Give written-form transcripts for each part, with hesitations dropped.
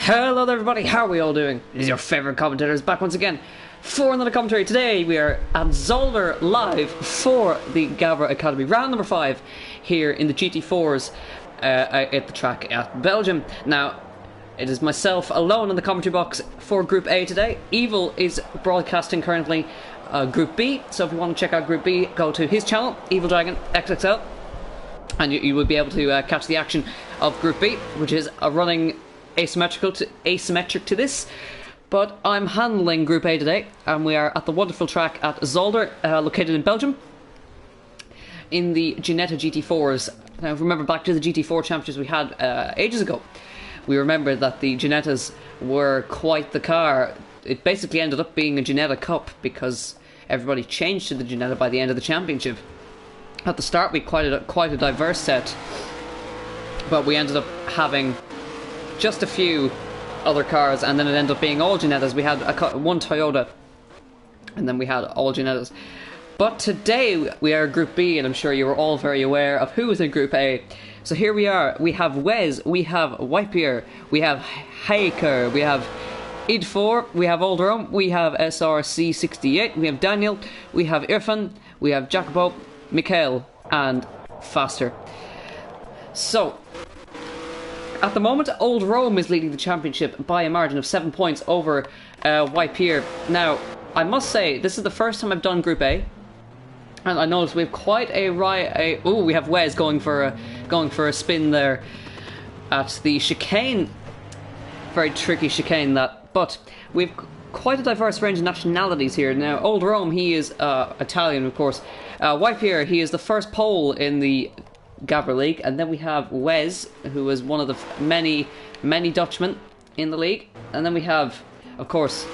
Hello there everybody, how are we all doing? It is your favourite commentators back once again for another commentary. Today we are at Zolder live for the Gavra Academy, round number 5 here in the GT4s at the track at Belgium. Now, it is myself alone in the commentary box for Group A today. Evil is broadcasting currently Group B, so if you want to check out Group B, go to his channel, Evil Dragon XXL, and you will be able to catch the action of Group B, which is running asymmetric to this. But I'm handling Group A today, and we are at the wonderful track at Zolder, located in Belgium, in the Ginetta GT4s. Now, remember back to the GT4 championships we had ages ago. We remember that the Ginettas were quite the car. It basically ended up being a Ginetta Cup because everybody changed to the Ginetta by the end of the championship. At the start, we had quite a diverse set, but we ended up having just a few other cars, and then it ended up being all Ginettas. We had one Toyota, and then we had all Ginettas. But today we are Group B, and I'm sure you are all very aware of who is in Group A. So here we are. We have Wes, we have Whitebeard, we have Hiker, we have Id4, we have Zolder, we have SRC68, we have Daniel, we have Irfan, we have Jacopo, Mikhail, and Faster. So, at the moment, Old Rome is leading the championship by a margin of 7 points over Whitebeard. Now, I must say, this is the first time I've done Group A, and I noticed we have quite we have Wes going for a spin there at the chicane. Very tricky chicane that, but we've quite a diverse range of nationalities here. Now, Old Rome, he is Italian, of course. Whitebeard, he is the first Pole in the GAVRA League, and then we have Wes, who is one of the many Dutchmen in the league, and then we have, of course,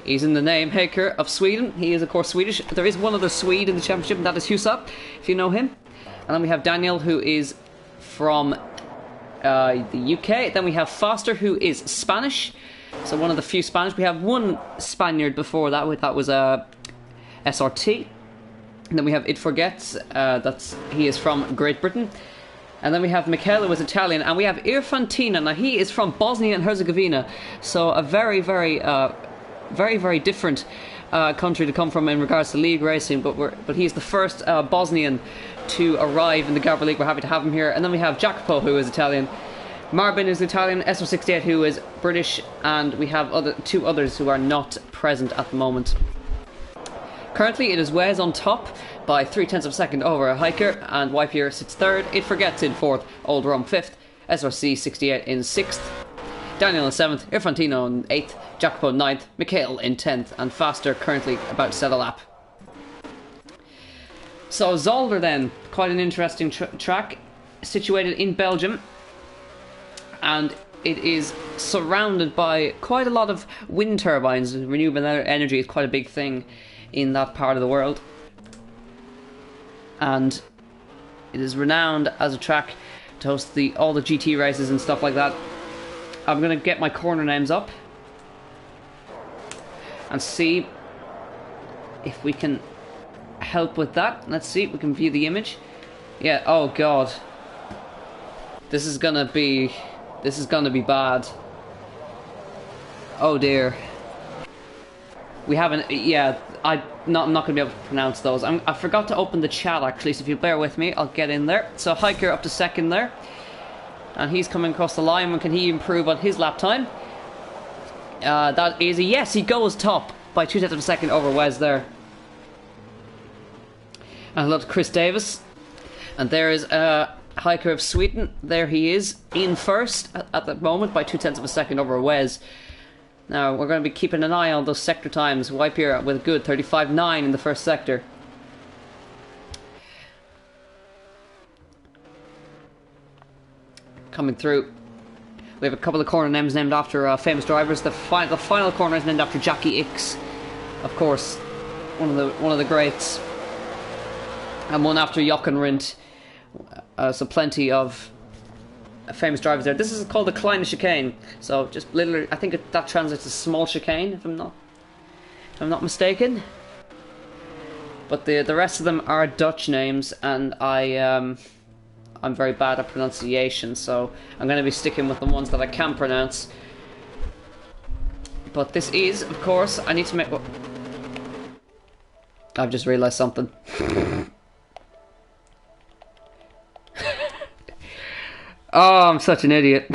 he's in the name, Haker of Sweden. He is, of course, Swedish. There is one other Swede in the championship, and that is Husa, if you know him. And then we have Daniel, who is from the UK. Then we have Foster, who is Spanish, so one of the few Spanish. We have one Spaniard before that. That was SRT. And then we have It Forgets, he is from Great Britain. And then we have Mikhail, who is Italian. And we have Irfantina, now he is from Bosnia and Herzegovina. So a very different country to come from in regards to league racing. But he's the first Bosnian to arrive in the GAVRA League. We're happy to have him here. And then we have Jacopo, who is Italian. Marbin is Italian, SR68, who is British. And we have two others who are not present at the moment. Currently, it is Wes on top by 0.3 of a second over Hiker, and Whitebeard sits third. It Forgets in fourth, Old Rome fifth, SRC68 in sixth, Daniel in seventh, Irfantino in eighth, Jacopo ninth, Mikhail in 10th, and Faster currently about to set a lap. So Zolder then, quite an interesting track, situated in Belgium, and it is surrounded by quite a lot of wind turbines. Renewable energy is quite a big thing in that part of the world, and it is renowned as a track to host all the GT races and stuff like that. I'm going to get my corner names up and see if we can help with that. Let's see if we can view the image. Yeah, oh god, this is gonna be bad. Oh dear. We haven't, yeah, I'm not going to be able to pronounce those. I forgot to open the chat, actually, so if you bear with me, I'll get in there. So Hiker up to second there, and he's coming across the line. Can he improve on his lap time? That is a yes, he goes top by 0.2 of a second over Wes there. And hello to Chris Davis. And there is Hiker of Sweden. There he is, in first at the moment by 0.2 of a second over Wes. Now, we're going to be keeping an eye on those sector times. Whitebeard with a good 35.9 in the first sector. Coming through. We have a couple of corner names named after famous drivers. The final corner is named after Jackie Ix, of course, one of the greats. And one after Jochen Rindt. So plenty of famous drivers there. This is called the Kleine Chicane, so just literally, I think that translates to small chicane, if I'm not mistaken. But the rest of them are Dutch names, and I'm very bad at pronunciation, so I'm going to be sticking with the ones that I can pronounce. But this is, of course, I need to make... I've just realised something. Oh, I'm such an idiot.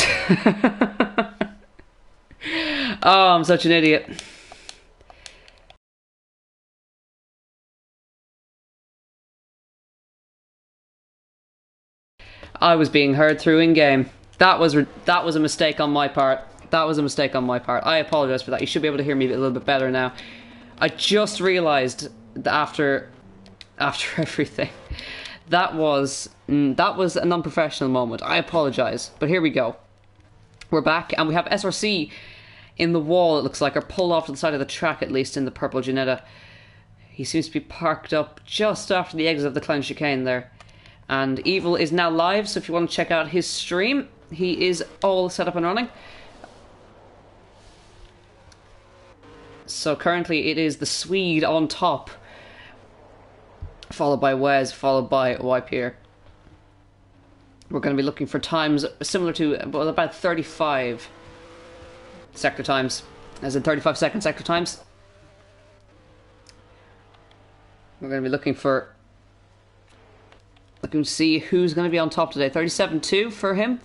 Oh, I'm such an idiot. I was being heard through in-game. That was a mistake on my part. That was a mistake on my part. I apologise for that. You should be able to hear me a little bit better now. I just realised that after everything, that was an unprofessional moment. I apologise, but here we go. We're back, and we have SRC in the wall, it looks like, or pulled off to the side of the track, at least in the purple Ginetta. He seems to be parked up just after the exit of the Clown Chicane there. And Evil is now live, so if you want to check out his stream, he is all set up and running. So currently it is the Swede on top, followed by Wes, followed by Wipe here. We're going to be looking for times similar to about 35 sector times, as in 35-second sector times. We're going to be looking to see who's going to be on top today. 37.2 for him.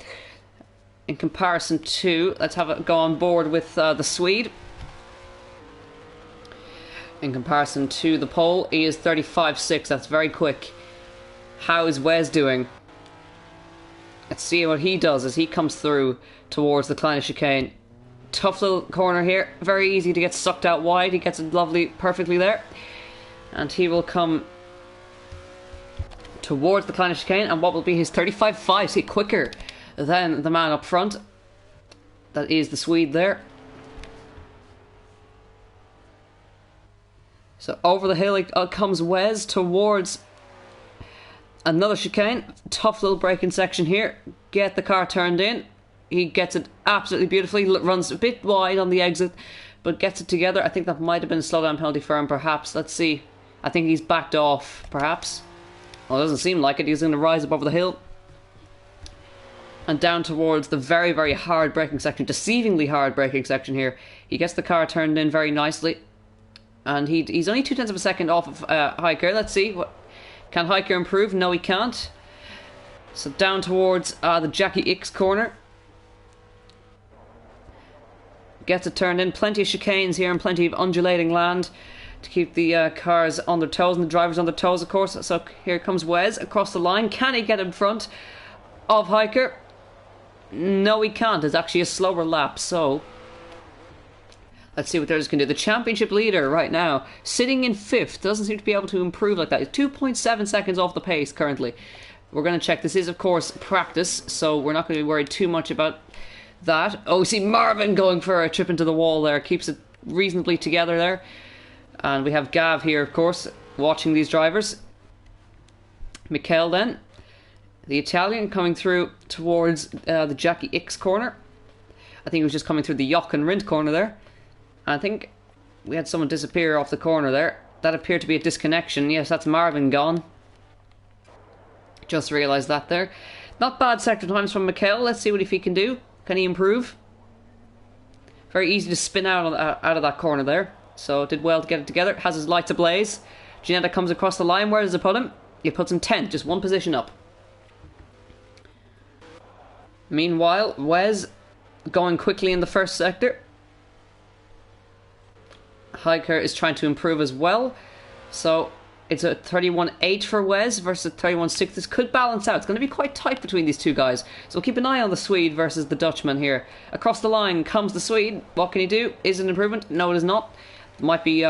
In comparison to, let's have it go on board with the Swede. In comparison to the pole, he is 35.6. That's very quick. How is Wes doing? Let's see what he does as he comes through towards the Kleine Chicane. Tough little corner here. Very easy to get sucked out wide. He gets it perfectly there. And he will come towards the Kleine Chicane, and what will be his 35.5, see, quicker than the man up front. That is the Swede there. So over the hill comes Wes towards another chicane. Tough little braking section here. Get the car turned in. He gets it absolutely beautifully. Runs a bit wide on the exit, but gets it together. I think that might have been a slowdown penalty for him, perhaps. Let's see. I think he's backed off, perhaps. Well, it doesn't seem like it. He's going to rise up over the hill and down towards the very, very hard braking section. Deceivingly hard braking section here. He gets the car turned in very nicely. And he's only 0.2 of a second off of Hiker. Let's see. Can Hiker improve? No, he can't. So down towards the Jackie X corner. Gets it turned in. Plenty of chicanes here and plenty of undulating land to keep the cars on their toes and the drivers on their toes, of course. So here comes Wes across the line. Can he get in front of Hiker? No, he can't. It's actually a slower lap, so let's see what theirs can do. The championship leader right now, sitting in 5th, doesn't seem to be able to improve like that. It's 2.7 seconds off the pace currently. We're going to check. This is, of course, practice, so we're not going to be worried too much about that. Oh, see Marvin going for a trip into the wall there. Keeps it reasonably together there. And we have Gav here, of course, watching these drivers. Mikhail then, the Italian, coming through towards the Jackie X corner. I think he was just coming through the Joch and Rindt corner there. I think we had someone disappear off the corner there. That appeared to be a disconnection. Yes, that's Marvin gone. Just realised that there. Not bad sector times from Mikhail. Let's see what if he can do. Can he improve? Very easy to spin out of that corner there. So did well to get it together. Has his lights ablaze. Ginetta comes across the line. Where does it put him? It puts him 10th, just one position up. Meanwhile, Wes going quickly in the first sector. Hiker is trying to improve as well. So it's a 31.8 for Wes versus 31.6. This could balance out. It's going to be quite tight between these two guys. So we'll keep an eye on the Swede versus the Dutchman here. Across the line comes the Swede. What can he do? Is it an improvement? No, it is not. Might be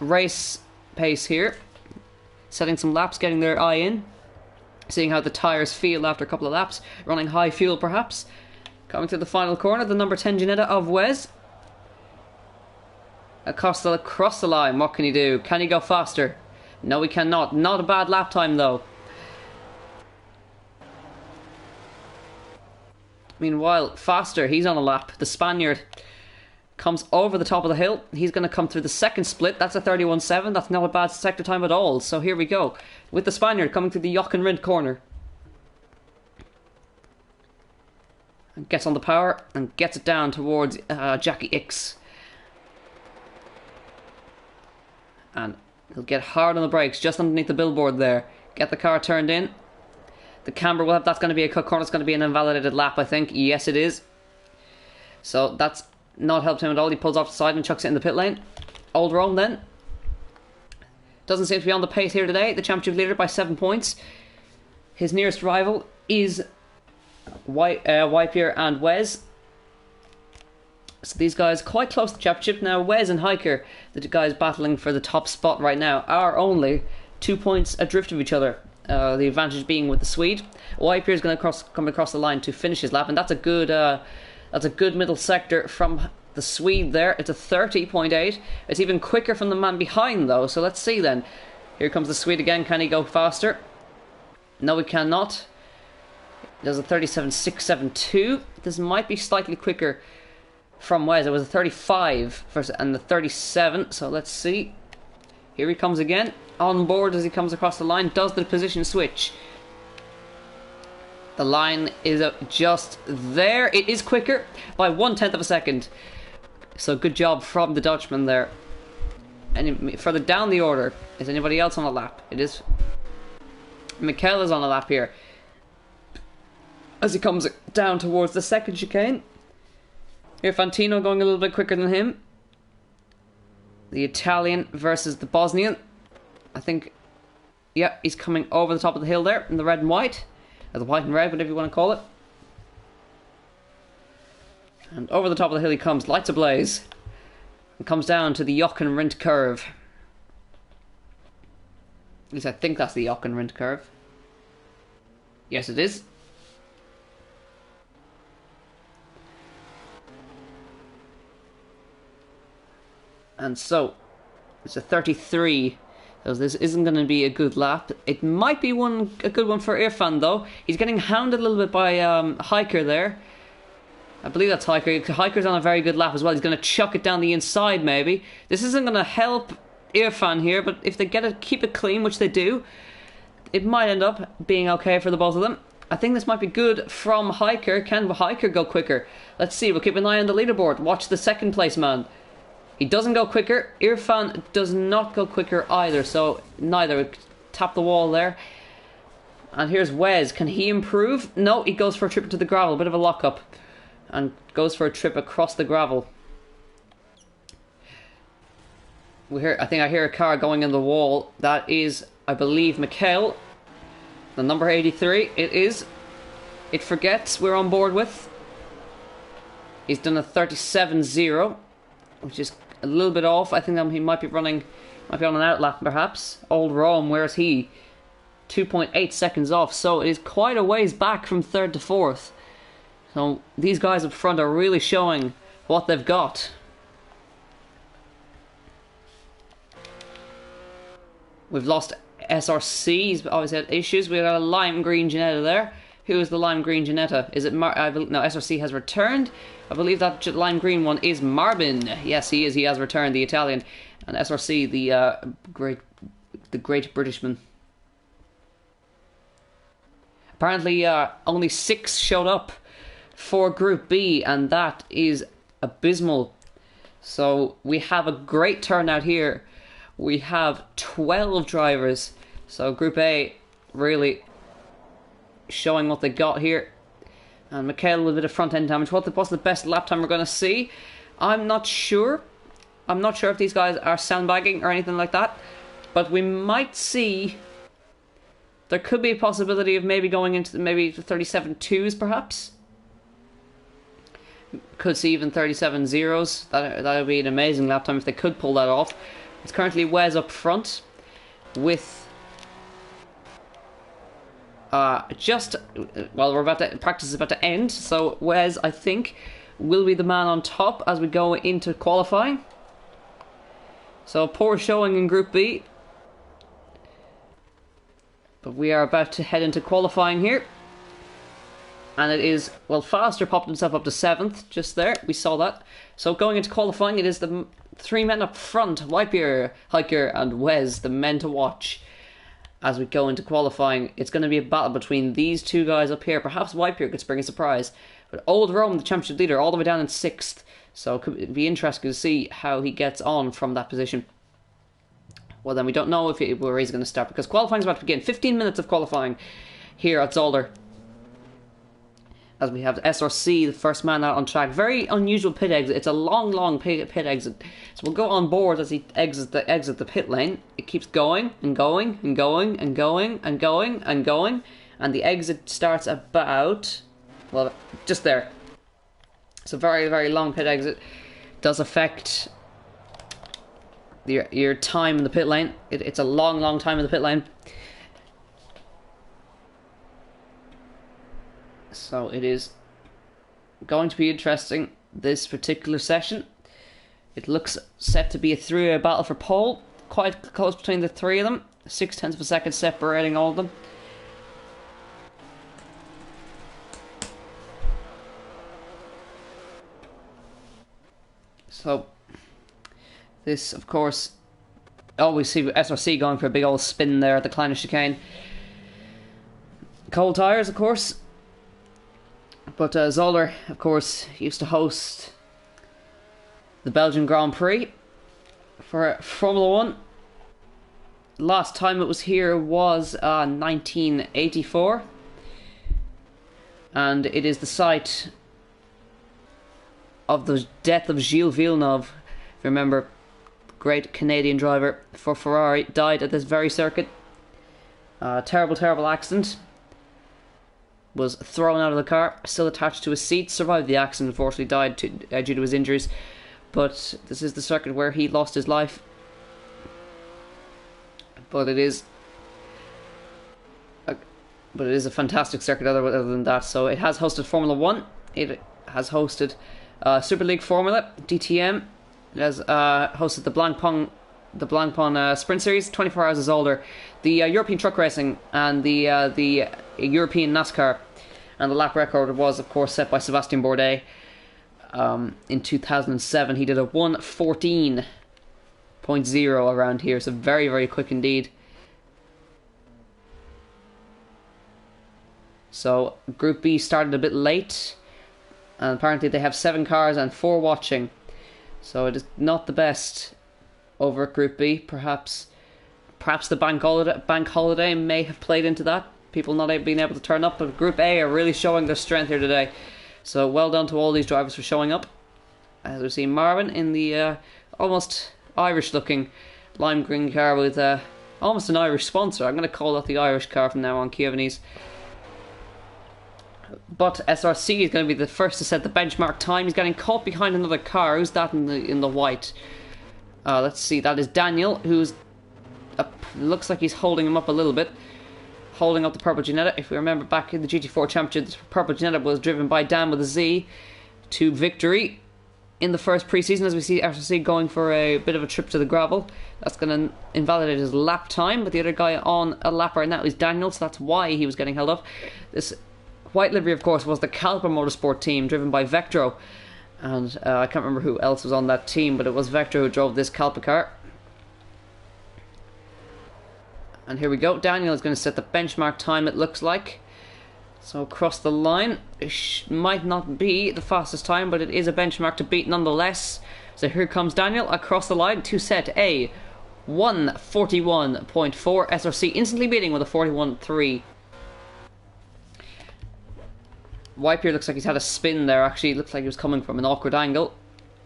race pace here. Setting some laps, getting their eye in. Seeing how the tyres feel after a couple of laps. Running high fuel perhaps. Coming to the final corner, the number 10 Ginetta of Wes. Across the line, what can he do? Can he go faster? No, he cannot. Not a bad lap time though. Meanwhile, Faster, he's on a lap. The Spaniard comes over the top of the hill. He's going to come through the second split. That's a 31.7. That's not a bad sector time at all. So here we go. With the Spaniard coming through the Joch and Rindt corner. And gets on the power and gets it down towards Jackie X. And he'll get hard on the brakes just underneath the billboard there. Get the car turned in. The camber will have, that's going to be a cut corner. It's going to be an invalidated lap, I think. Yes, it is. So that's not helped him at all. He pulls off the side and chucks it in the pit lane. Old Rome then. Doesn't seem to be on the pace here today. The championship leader by 7 points. His nearest rival is Wipier and Wes. So these guys quite close to the championship. Now Wes and Hiker, the guys battling for the top spot right now, are only 2 points adrift of each other. The advantage being with the Swede. Wipier is going to come across the line to finish his lap, and that's a good middle sector from the Swede there. It's a 30.8. It's even quicker from the man behind though, so let's see then. Here comes the Swede again. Can he go faster? No, he cannot. There's a 37.672. This might be slightly quicker from Wes. It was a 35 and the 37, so let's see. Here he comes again. On board as he comes across the line. Does the position switch? The line is just there. It is quicker by 1/10 of a second. So good job from the Dutchman there. And further down the order, is anybody else on a lap? It is. Mikel is on a lap here. As he comes down towards the second chicane. Here Fantino going a little bit quicker than him. The Italian versus the Bosnian. I think, yeah, he's coming over the top of the hill there in the red and white. Or the white and red, whatever you want to call it. And over the top of the hill he comes, lights ablaze. And comes down to the Jochen Rindt curve. At least I think that's the Jochen Rindt curve. Yes, it is. And so, it's a 33. So this isn't going to be a good lap. It might be a good one for Irfan though. He's getting hounded a little bit by Hiker there. I believe that's Hiker. Hiker's on a very good lap as well. He's going to chuck it down the inside maybe. This isn't going to help Irfan here, but if they keep it clean, which they do, it might end up being okay for the both of them. I think this might be good from Hiker. Can Hiker go quicker? Let's see. We'll keep an eye on the leaderboard. Watch the second place man. He doesn't go quicker. Irfan does not go quicker either, so neither. Tap the wall there. And here's Wes. Can he improve? No, he goes for a trip into the gravel. A bit of a lock-up. And goes for a trip across the gravel. I think I hear a car going in the wall. That is, I believe, Mikhail. The number 83. It is. It forgets we're on board with. He's done a 37.0, which is a little bit off. I think he might be on an outlap perhaps. Old Rome, where is he? 2.8 seconds off, so it is quite a ways back from third to fourth. So these guys up front are really showing what they've got. We've lost SRC. He's always had issues. We've got a lime green Ginetta there. Who is the lime green Ginetta? Is it no, SRC has returned. I believe that lime green one is Marbin. Yes, he is. He has returned, the Italian. And SRC, the great Britishman. Apparently, only 6 showed up for Group B, and that is abysmal. So we have a great turnout here. We have 12 drivers. So Group A really showing what they got here. And Mikhail with a bit of front end damage. What's the best lap time we're going to see? I'm not sure. I'm not sure if these guys are sandbagging or anything like that. But we might see. There could be a possibility of maybe going into maybe 37.2s perhaps. Could see even 37.0s. That would be an amazing lap time if they could pull that off. It's currently Wes up front with practice is about to end, so Wes, I think, will be the man on top as we go into qualifying. So poor showing in Group B, but we are about to head into qualifying here, and it is, well, Faster popped himself up to 7th just there, we saw that. So going into qualifying, it is the 3 men up front, Wipier, Hiker and Wes, the men to watch. As we go into qualifying, it's going to be a battle between these two guys up here. Perhaps Wipier could spring a surprise. But Old Rome, the championship leader, all the way down in 6th. So it could be interesting to see how he gets on from that position. Well, then we don't know where he's going to start, because qualifying is about to begin. 15 minutes of qualifying here at Zolder. As we have SRC, the first man out on track. Very unusual pit exit. It's a long pit exit. So we'll go on board as he exits the pit lane. It keeps going and going and going and going and going and going. And the exit starts about, well, just there. It's a very long pit exit. Does affect your time in the pit lane. It's a long time in the pit lane. So it is going to be interesting, this particular session. It looks set to be a three-way battle for pole. Quite close between the three of them. 0.6 of a second separating all of them. So this, of course, we see SRC going for a big old spin there at the Kleiner chicane. Cold tyres, of course. But Zolder, of course, used to host the Belgian Grand Prix for Formula 1. Last time it was here was 1984. And it is the site of the death of Gilles Villeneuve. If you remember, great Canadian driver for Ferrari, died at this very circuit. Terrible accident. Was thrown out of the car, still attached to his seat, survived the accident, unfortunately died due to his injuries. But this is the circuit where he lost his life. But it is a fantastic circuit other than that. So it has hosted Formula 1, it has hosted Super League Formula, DTM, it has hosted the Blancpain Sprint Series, 24 Hours of Zolder, the European Truck Racing, and the European NASCAR. And the lap record was, of course, set by Sébastien Bourdais in 2007. He did a 1:14.0 around here, so very quick indeed. So Group B started a bit late, and apparently they have 7 cars and 4 watching. So it is not the best over at Group B. Perhaps the bank holiday may have played into that. People not being able to turn up, but Group A are really showing their strength here today. So well done to all these drivers for showing up. As we see Marvin in the almost Irish-looking lime green car with almost an Irish sponsor. I'm going to call that the Irish car from now on, Kievanese. But SRC is going to be the first to set the benchmark time. He's getting caught behind another car. Who's that in the white? Let's see. That is Daniel, who's looks like he's holding him up a little bit. Holding up the purple Ginetta. If we remember back in the GT4 Championship, the purple Ginetta was driven by Dan with a Z to victory in the first preseason, as we see SRC going for a bit of a trip to the gravel. That's going to invalidate his lap time, but the other guy on a lap right now is Daniel, so that's why he was getting held up. This white livery, of course, was the Calpa Motorsport team driven by Vectro, and I can't remember who else was on that team, but it was Vectro who drove this Calpa car. And here we go. Daniel is going to set the benchmark time, it looks like. So across the line, it might not be the fastest time, but it is a benchmark to beat nonetheless. So here comes Daniel across the line to set a 1:41.4. SRC instantly beating with a 41.3. Wipe here looks like he's had a spin there. Actually, it looks like he was coming from an awkward angle.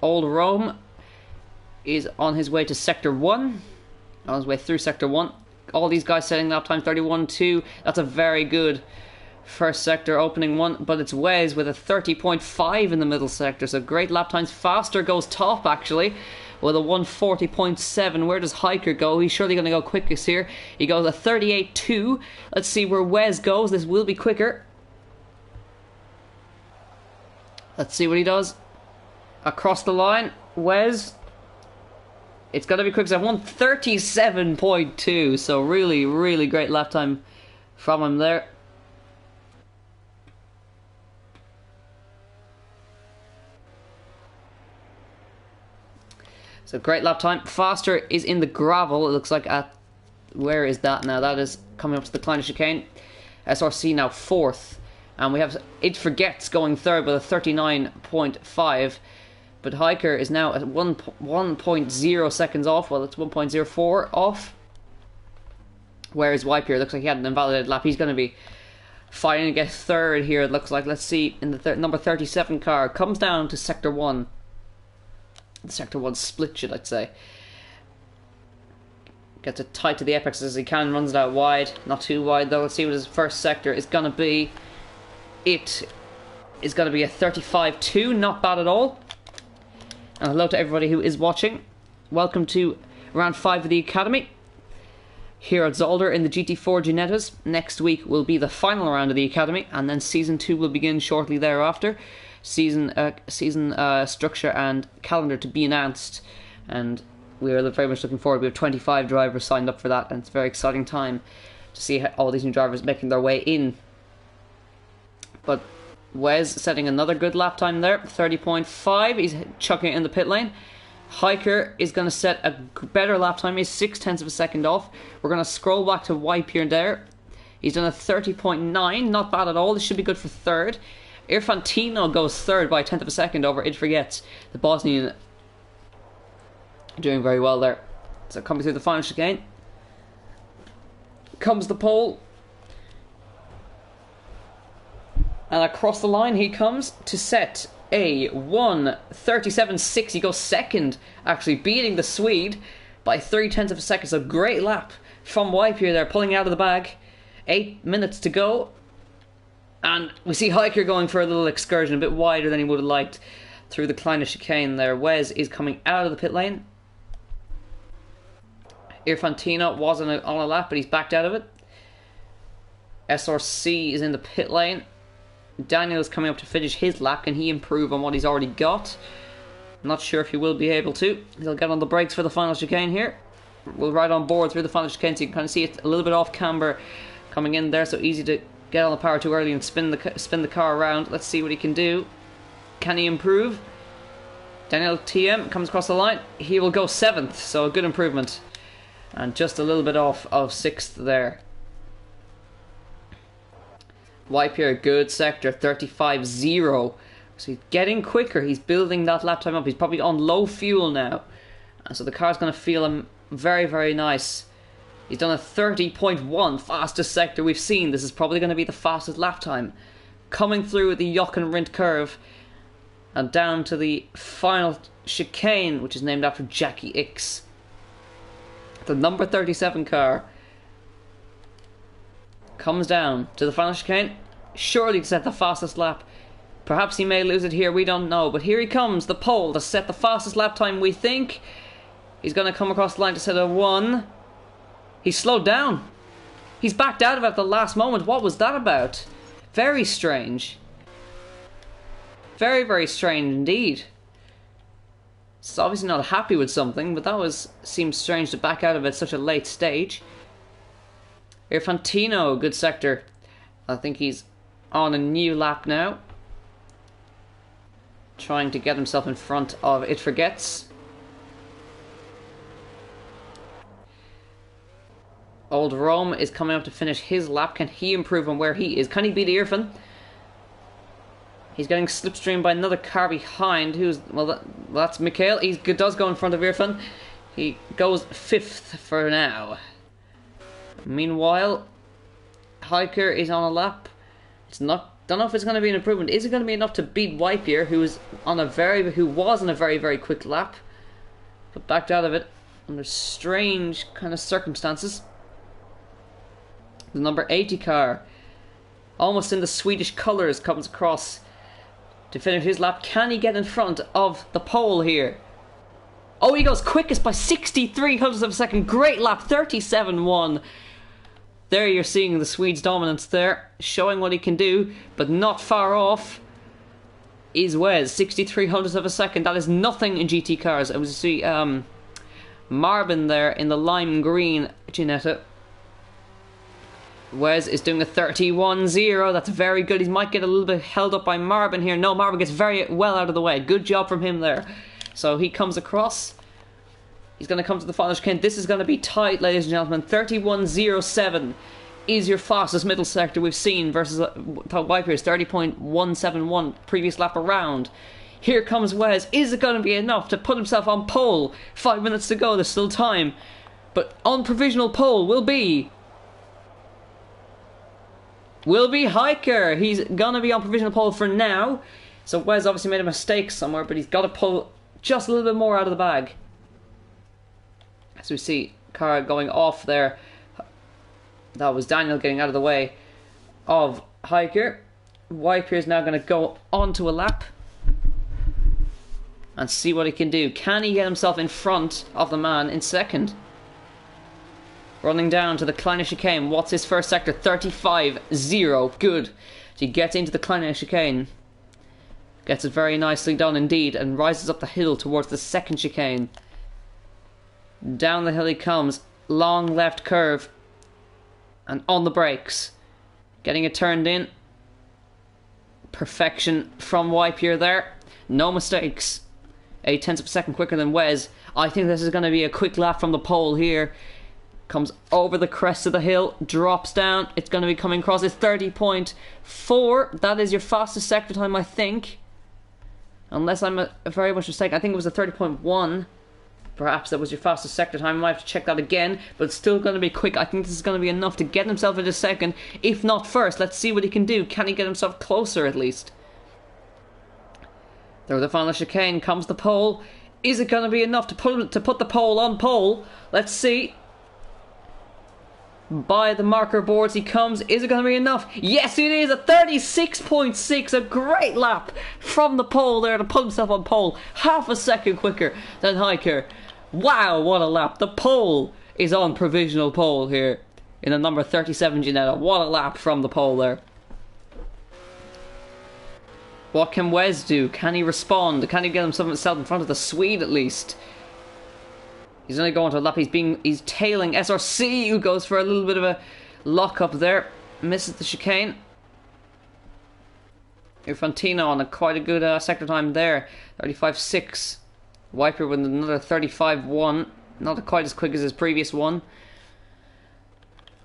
Old Rome is on his way to Sector 1. On his way through Sector 1. All these guys setting lap time 31.2. That's a very good first sector opening one, but it's Wes with a 30.5 in the middle sector, so great lap times. Faster goes top actually with a 1:40.7. Where does Hiker go? He's surely going to go quickest here. He goes a 38.2. Let's see where Wes goes. This will be quicker. Let's see what he does. Across the line, Wes. It's got to be quick. So 1:37.2. So really great lap time from him there. So great lap time. Faster is in the gravel. It looks like at... Where is that now? That is coming up to the Kleiner chicane. SRC now 4th. And we have It Forgets going third with a 39.5. But Hiker is now at 1.0 seconds off. Well, it's 1.04 off. Whereas Wipe looks like he had an invalidated lap. He's going to be fighting to get third here, it looks like. Let's see, in the number 37 car. Comes down to Sector 1. The Sector 1 split, should I say. Gets it tight to the apex as he can, runs it out wide. Not too wide though. Let's see what his first sector is going to be. It is going to be a 35.2, not bad at all. And hello to everybody who is watching. Welcome to round 5 of the Academy. Here at Zolder in the GT4 Ginetas. Next week will be the final round of the Academy, and then Season 2 will begin shortly thereafter. Season structure and calendar to be announced, and we are very much looking forward. We have 25 drivers signed up for that, and it's a very exciting time to see all these new drivers making their way in. But Wes setting another good lap time there, 30.5. He's chucking it in the pit lane. Hiker is going to set a better lap time. He's 0.6 of a second off. We're going to scroll back to Wipe here and there. He's done a 30.9, not bad at all. This should be good for third. Irfantino goes third by 1/10 of a second over It Forgets. The Bosnian doing very well there. So coming through the final chicane. Comes the pole. And across the line he comes to set a 1:37.6. He goes second, actually beating the Swede by 0.3 of a second. So great lap from Wipe here there, pulling out of the bag. 8 minutes to go. And we see Hiker going for a little excursion, a bit wider than he would have liked through the Kleiner chicane there. Wes is coming out of the pit lane. Irfantino was on a lap, but he's backed out of it. SRC is in the pit lane. Daniel is coming up to finish his lap. Can he improve on what he's already got? I'm not sure if he will be able to. He'll get on the brakes for the final chicane here. We'll ride on board through the final chicane, so you can kind of see it a little bit off camber coming in there, so easy to get on the power too early and spin the car around. Let's see what he can do. Can he improve? Daniel TM comes across the line. He will go 7th, so a good improvement. And just a little bit off of 6th there. Wipe here, good sector, 35.0. So he's getting quicker. He's building that lap time up. He's probably on low fuel now. And so the car's going to feel him very, very nice. He's done a 30.1, fastest sector we've seen. This is probably going to be the fastest lap time. Coming through with the Jochen Rindt curve. And down to the final chicane, which is named after Jackie Ickx. The number 37 car comes down to the final chicane, surely to set the fastest lap. Perhaps he may lose it here, we don't know, but here he comes, the pole to set the fastest lap time, we think. He's going to come across the line to set a 1. He's slowed down. He's backed out of it at the last moment. What was that about? Very strange. Very, very strange indeed. He's obviously not happy with something, but that seems strange to back out of it at such a late stage. Irfantino, good sector. I think he's on a new lap now. Trying to get himself in front of It Forgets. Old Rome is coming up to finish his lap. Can he improve on where he is? Can he beat Irfan? He's getting slipstreamed by another car behind. That's Mikhail. He does go in front of Irfan. He goes 5th for now. Meanwhile, Hiker is on a lap. Don't know if it's going to be an improvement. Is it going to be enough to beat Wipe here, who was on a very, very quick lap, but backed out of it under strange kind of circumstances? The number 80 car, almost in the Swedish colours, comes across to finish his lap. Can he get in front of the pole here? Oh, he goes quickest by 63 hundredths of a second. Great lap, 37.1. There you're seeing the Swede's dominance there, showing what he can do, but not far off is Wes, 63 hundredths of a second. That is nothing in GT cars. I was see Marbin there in the lime green Ginetta. Wes is doing a 31.0. That's very good. He might get a little bit held up by Marbin here. No, Marbin gets very well out of the way. Good job from him there. So he comes across. He's going to come to the final chicane. This is going to be tight, ladies and gentlemen. 31.07 is your fastest middle sector we've seen versus Wipers, 30.171 previous lap around. Here comes Wes. Is it going to be enough to put himself on pole? 5 minutes to go, there's still time. But on provisional pole will be Hiker. He's going to be on provisional pole for now. So Wes obviously made a mistake somewhere, but he's got to pull just a little bit more out of the bag. As we see car going off there. That was Daniel getting out of the way of Hiker. Wiper is now going to go onto a lap and see what he can do. Can he get himself in front of the man in second? Running down to the Kleiner chicane. What's his first sector? 35.0. Good. He gets into the Kleiner chicane. Gets it very nicely done indeed and rises up the hill towards the second chicane. Down the hill he comes. Long left curve. And on the brakes. Getting it turned in. Perfection from Wiper there. No mistakes. 0.8 of a second quicker than Wes. I think this is going to be a quick lap from the pole here. Comes over the crest of the hill. Drops down. It's going to be coming across. It's 30.4. That is your fastest sector time, I think. Unless I'm very much mistaken. I think it was a 30.1. Perhaps that was your fastest sector time. I might have to check that again. But it's still going to be quick. I think this is going to be enough to get himself into second. If not first. Let's see what he can do. Can he get himself closer at least? There the final chicane. Comes the pole. Is it going to be enough to put the pole on pole? Let's see. By the marker boards he comes. Is it going to be enough? Yes, it is. A 36.6. A great lap from the pole there to put himself on pole. Half a second quicker than Hiker. Wow, what a lap. The pole is on provisional pole here in the number 37 Ginetta. What a lap from the pole there. What can Wes do? Can he respond? Can he get himself in front of the Swede at least? He's only going to a lap. He's tailing SRC, who goes for a little bit of a lock up there. Misses the chicane. Infantino on quite a good sector time there. 35.6. Wiper with another 35.1. Not quite as quick as his previous one.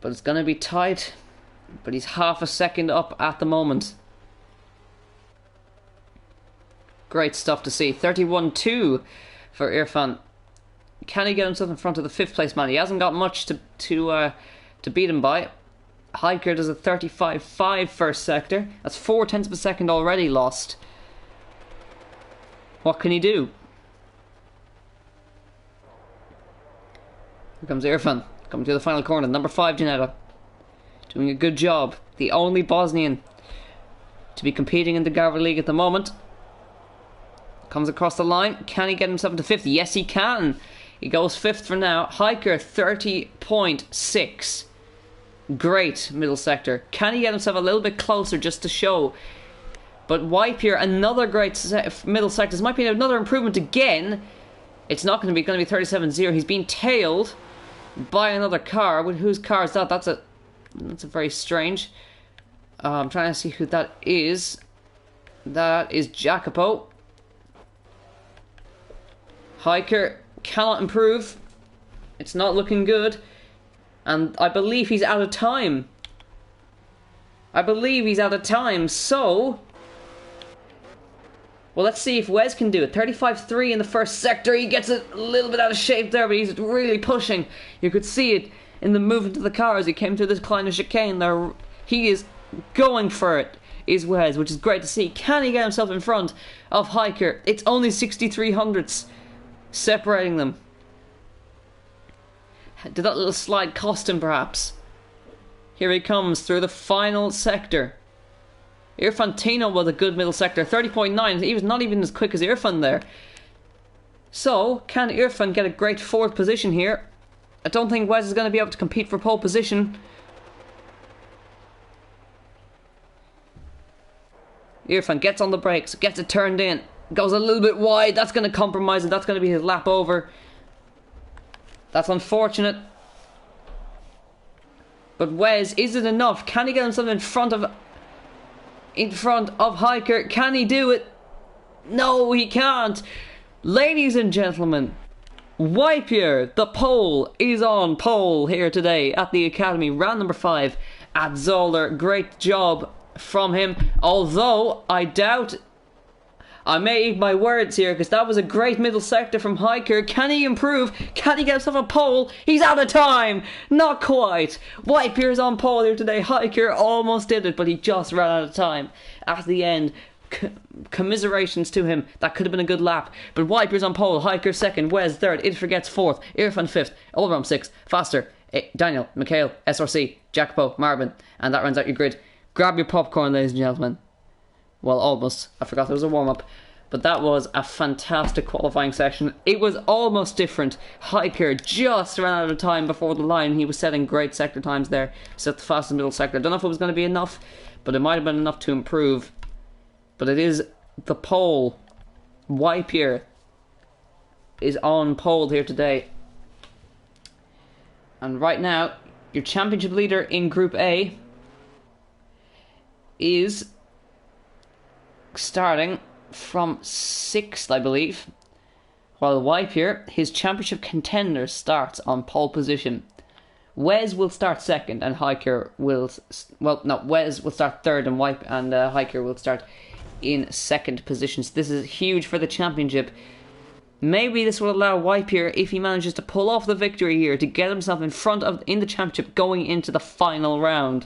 But it's going to be tight. But he's half a second up at the moment. Great stuff to see. 31.2 for Irfan. Can he get himself in front of the 5th place man? He hasn't got much to beat him by. Hiker does a 35.5 first sector. That's 0.4 of a second already lost. What can he do? Here comes Irfan. Coming to the final corner. Number 5 Ginetta. Doing a good job. The only Bosnian to be competing in the GAVRA League at the moment. Comes across the line. Can he get himself into 5th? Yes, he can. He goes 5th for now. Hiker 30.6. Great middle sector. Can he get himself a little bit closer just to show? But Wiper, another great middle sector. This might be another improvement again. It's not going to be 37.0. He's being tailed by another car. Whose car is that? That's a very strange. I'm trying to see who that is. That is Jacopo. Hiker cannot improve. It's not looking good. And I believe he's out of time. So, well, let's see if Wes can do it. 35.3 in the first sector. He gets it a little bit out of shape there, but he's really pushing. You could see it in the movement of the car as he came through this Kleiner chicane there. He is going for it, is Wes, which is great to see. Can he get himself in front of Hiker? It's only 63 hundredths separating them. Did that little slide cost him perhaps? Here he comes through the final sector. Irfantino with a good middle sector. 30.9. He was not even as quick as Irfan there. So, can Irfan get a great 4th position here? I don't think Wes is going to be able to compete for pole position. Irfan gets on the brakes, gets it turned in, goes a little bit wide. That's going to compromise it. That's going to be his lap over. That's unfortunate. But Wes, is it enough? Can he get himself in front of Hiker? Can he do it? No, he can't. Ladies and gentlemen, Wipier, the pole, is on pole here today at the Academy. Round number 5 at Zolder. Great job from him. Although, I doubt... I may eat my words here, because that was a great middle sector from Hiker. Can he improve? Can he get himself a pole? He's out of time! Not quite. Wipier's on pole here today. Hiker almost did it, but he just ran out of time at the end. Commiserations to him. That could have been a good lap. But Wipier's on pole. Hiker second. Wes third. It forgets fourth. Irfan fifth. Allround sixth. Faster. Daniel, Mikhail, SRC, Jacopo, Marvin. And that runs out your grid. Grab your popcorn, ladies and gentlemen. Well, almost. I forgot there was a warm-up. But that was a fantastic qualifying session. It was almost different. Hiker just ran out of time before the line. He was setting great sector times there. Set the fastest middle sector. I don't know if it was going to be enough, but it might have been enough to improve. But it is the pole. Wipier is on pole here today. And right now, your championship leader in Group A is starting from 6th, I believe, while Wipier, his championship contender, starts on pole position. Wes will start second, and Hiker will... Well, no, Wes will start third, and Hiker will start in second position. So this is huge for the championship. Maybe this will allow Wipier, if he manages to pull off the victory here, to get himself in front of in the championship going into the final round.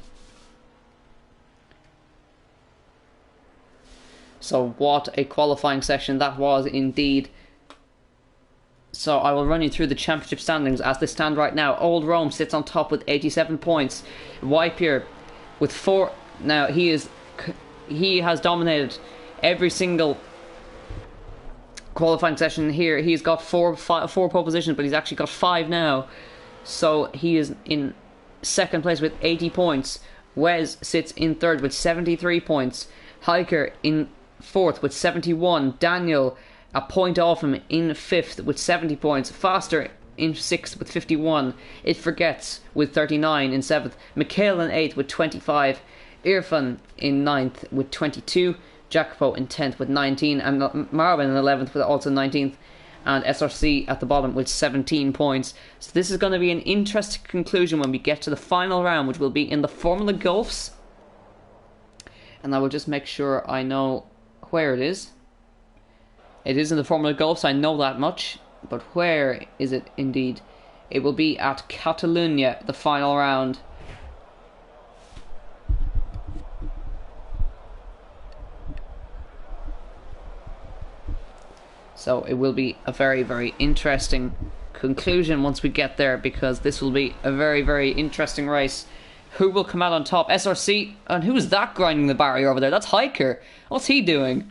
So what a qualifying session that was indeed. So I will run you through the championship standings as they stand right now. Old Rome sits on top with 87 points. Wipier with 4. Now he has dominated every single qualifying session here. He's got four pole positions, but he's actually got 5 now. So he is in second place with 80 points. Wes sits in third with 73 points. Hiker in 4th with 71. Daniel a point off him in 5th with 70 points. Faster in 6th with 51. It Forgets with 39 in 7th. Mikhail in 8th with 25. Irfan in 9th with 22. Jacopo in 10th with 19. And Marvin in 11th with also 19th. And SRC at the bottom with 17 points. So this is going to be an interesting conclusion when we get to the final round, which will be in the Formula Golfs. And I will just make sure I know where it is. It is in the Formula Golfs, I know that much. But where is it indeed? It will be at Catalunya, the final round. So it will be a very, very interesting conclusion once we get there, because this will be a very, very interesting race. Who will come out on top? SRC. And who is that grinding the barrier over there? That's Hiker. What's he doing?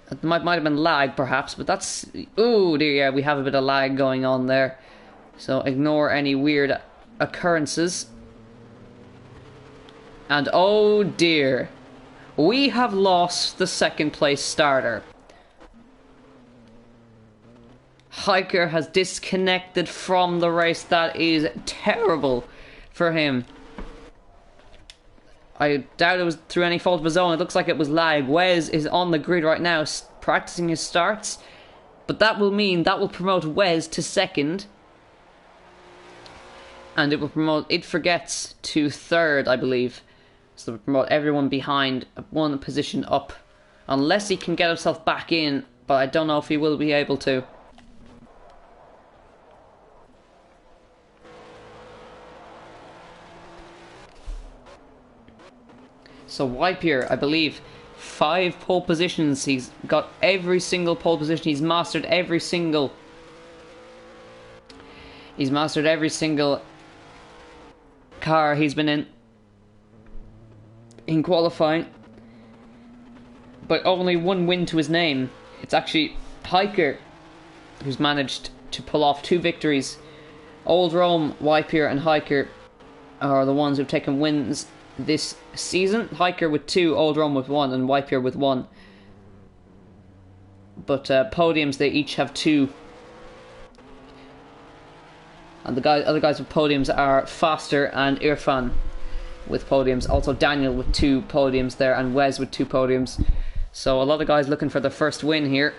It might have been lag, perhaps, but that's... Oh, dear, yeah, we have a bit of lag going on there. So ignore any weird occurrences. And oh, dear. We have lost the second place starter. Hiker has disconnected from the race. That is terrible for him. I doubt it was through any fault of his own. It looks like it was lag. Wes is on the grid right now practicing his starts, but that will mean that will promote Wes to second, and it will promote It Forgets to third, I believe. So it will promote everyone behind one position up, unless he can get himself back in, but I don't know if he will be able to. So Wipier, I believe, 5 pole positions. He's got every single pole position. He's mastered every single... car he's been in qualifying. But only 1 win to his name. It's actually Hiker who's managed to pull off 2 victories. Old Rome, Wipier and Hiker are the ones who've taken wins this season. Hiker with 2, Old Rome with 1, and Wipier with 1. But podiums, they each have 2. And the other guys with podiums are Faster and Irfan with podiums. Also Daniel with 2 podiums there, and Wes with 2 podiums. So a lot of guys looking for their first win here.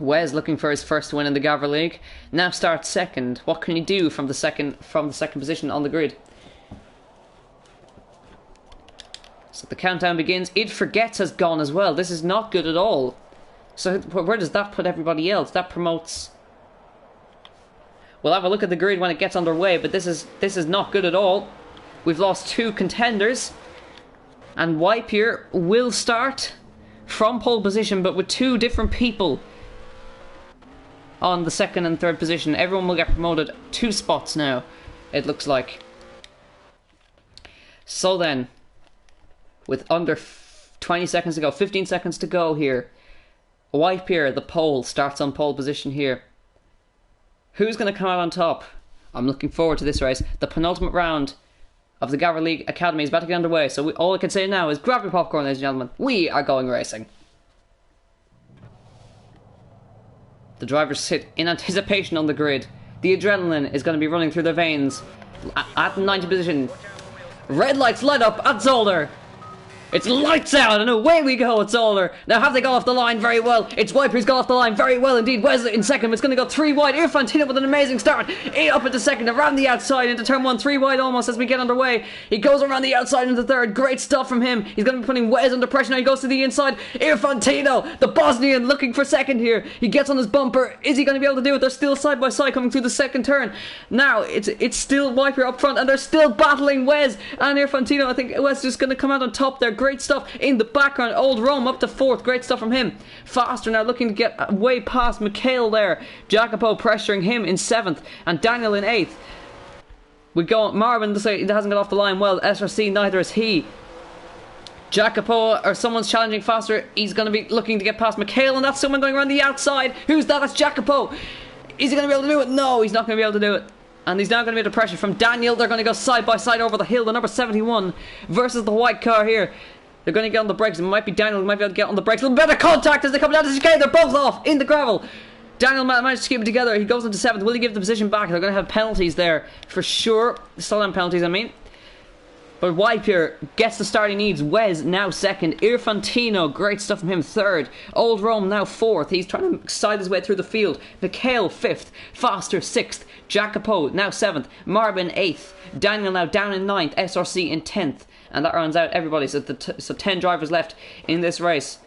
Wes looking for his first win in the Gavra League. Now starts second. What can he do from the second position on the grid? So the countdown begins. It Forgets has gone as well. This is not good at all. So where does that put everybody else? That promotes... We'll have a look at the grid when it gets underway, but this is not good at all. We've lost 2 contenders. And Wipe here will start from pole position, but with 2 different people on the second and third position. Everyone will get promoted 2 spots now, it looks like. So then, with under 20 seconds to go, 15 seconds to go here, Wipe here, the pole, starts on pole position here. Who's going to come out on top? I'm looking forward to this race. The penultimate round of the Gavra League Academy is about to get underway, so all I can say now is grab your popcorn, ladies and gentlemen. We are going racing. The drivers sit in anticipation on the grid. The adrenaline is going to be running through their veins. At the 90 position, red lights light up at Zolder. It's lights out, and away we go at Zolder. Now, have they gone off the line very well? It's Wipe who's gone off the line very well indeed. Wesley in second. It's going to go 3 wide. Irfantino with an amazing start. 8 up into second, around the outside into turn 1. 3 wide almost as we get underway. He goes around the outside into third. Great stuff from him. He's going to be putting Wes under pressure. Now he goes to the inside. Irfantino, the Bosnian, looking for second here. He gets on his bumper. Is he going to be able to do it? They're still side by side coming through the second turn. Now, it's still Wipe here up front, and they're still battling Wes and Irfantino. I think Wes is just going to come out on top there. Great stuff in the background. Old Rome up to 4th. Great stuff from him. Faster now looking to get way past Mikhail there. Jacopo pressuring him in 7th. And Daniel in 8th. We go Marvin, he hasn't got off the line well. SRC, neither is he. Jacopo, or someone's challenging faster. He's going to be looking to get past Mikhail, and that's someone going around the outside. Who's that? That's Jacopo. Is he going to be able to do it? No, he's not going to be able to do it. And he's now going to be under pressure from Daniel. They're going to go side by side over the hill. The number 71 versus the white car here. They're going to get on the brakes. It might be Daniel who might be able to get on the brakes. A little bit of contact as they come down to the chicane. They're both off in the gravel. Daniel managed to keep it together. He goes into 7th. Will he give the position back? They're going to have penalties there for sure. Slow-down penalties, I mean. But Wipe here gets the start he needs. Wes now 2nd. Irfantino, great stuff from him, 3rd. Old Rome now 4th. He's trying to side his way through the field. Mikhail 5th. Faster 6th. Jacopo now 7th. Marvin 8th. Daniel now down in 9th. SRC in 10th. And that rounds out everybody. So 10 drivers left in this race.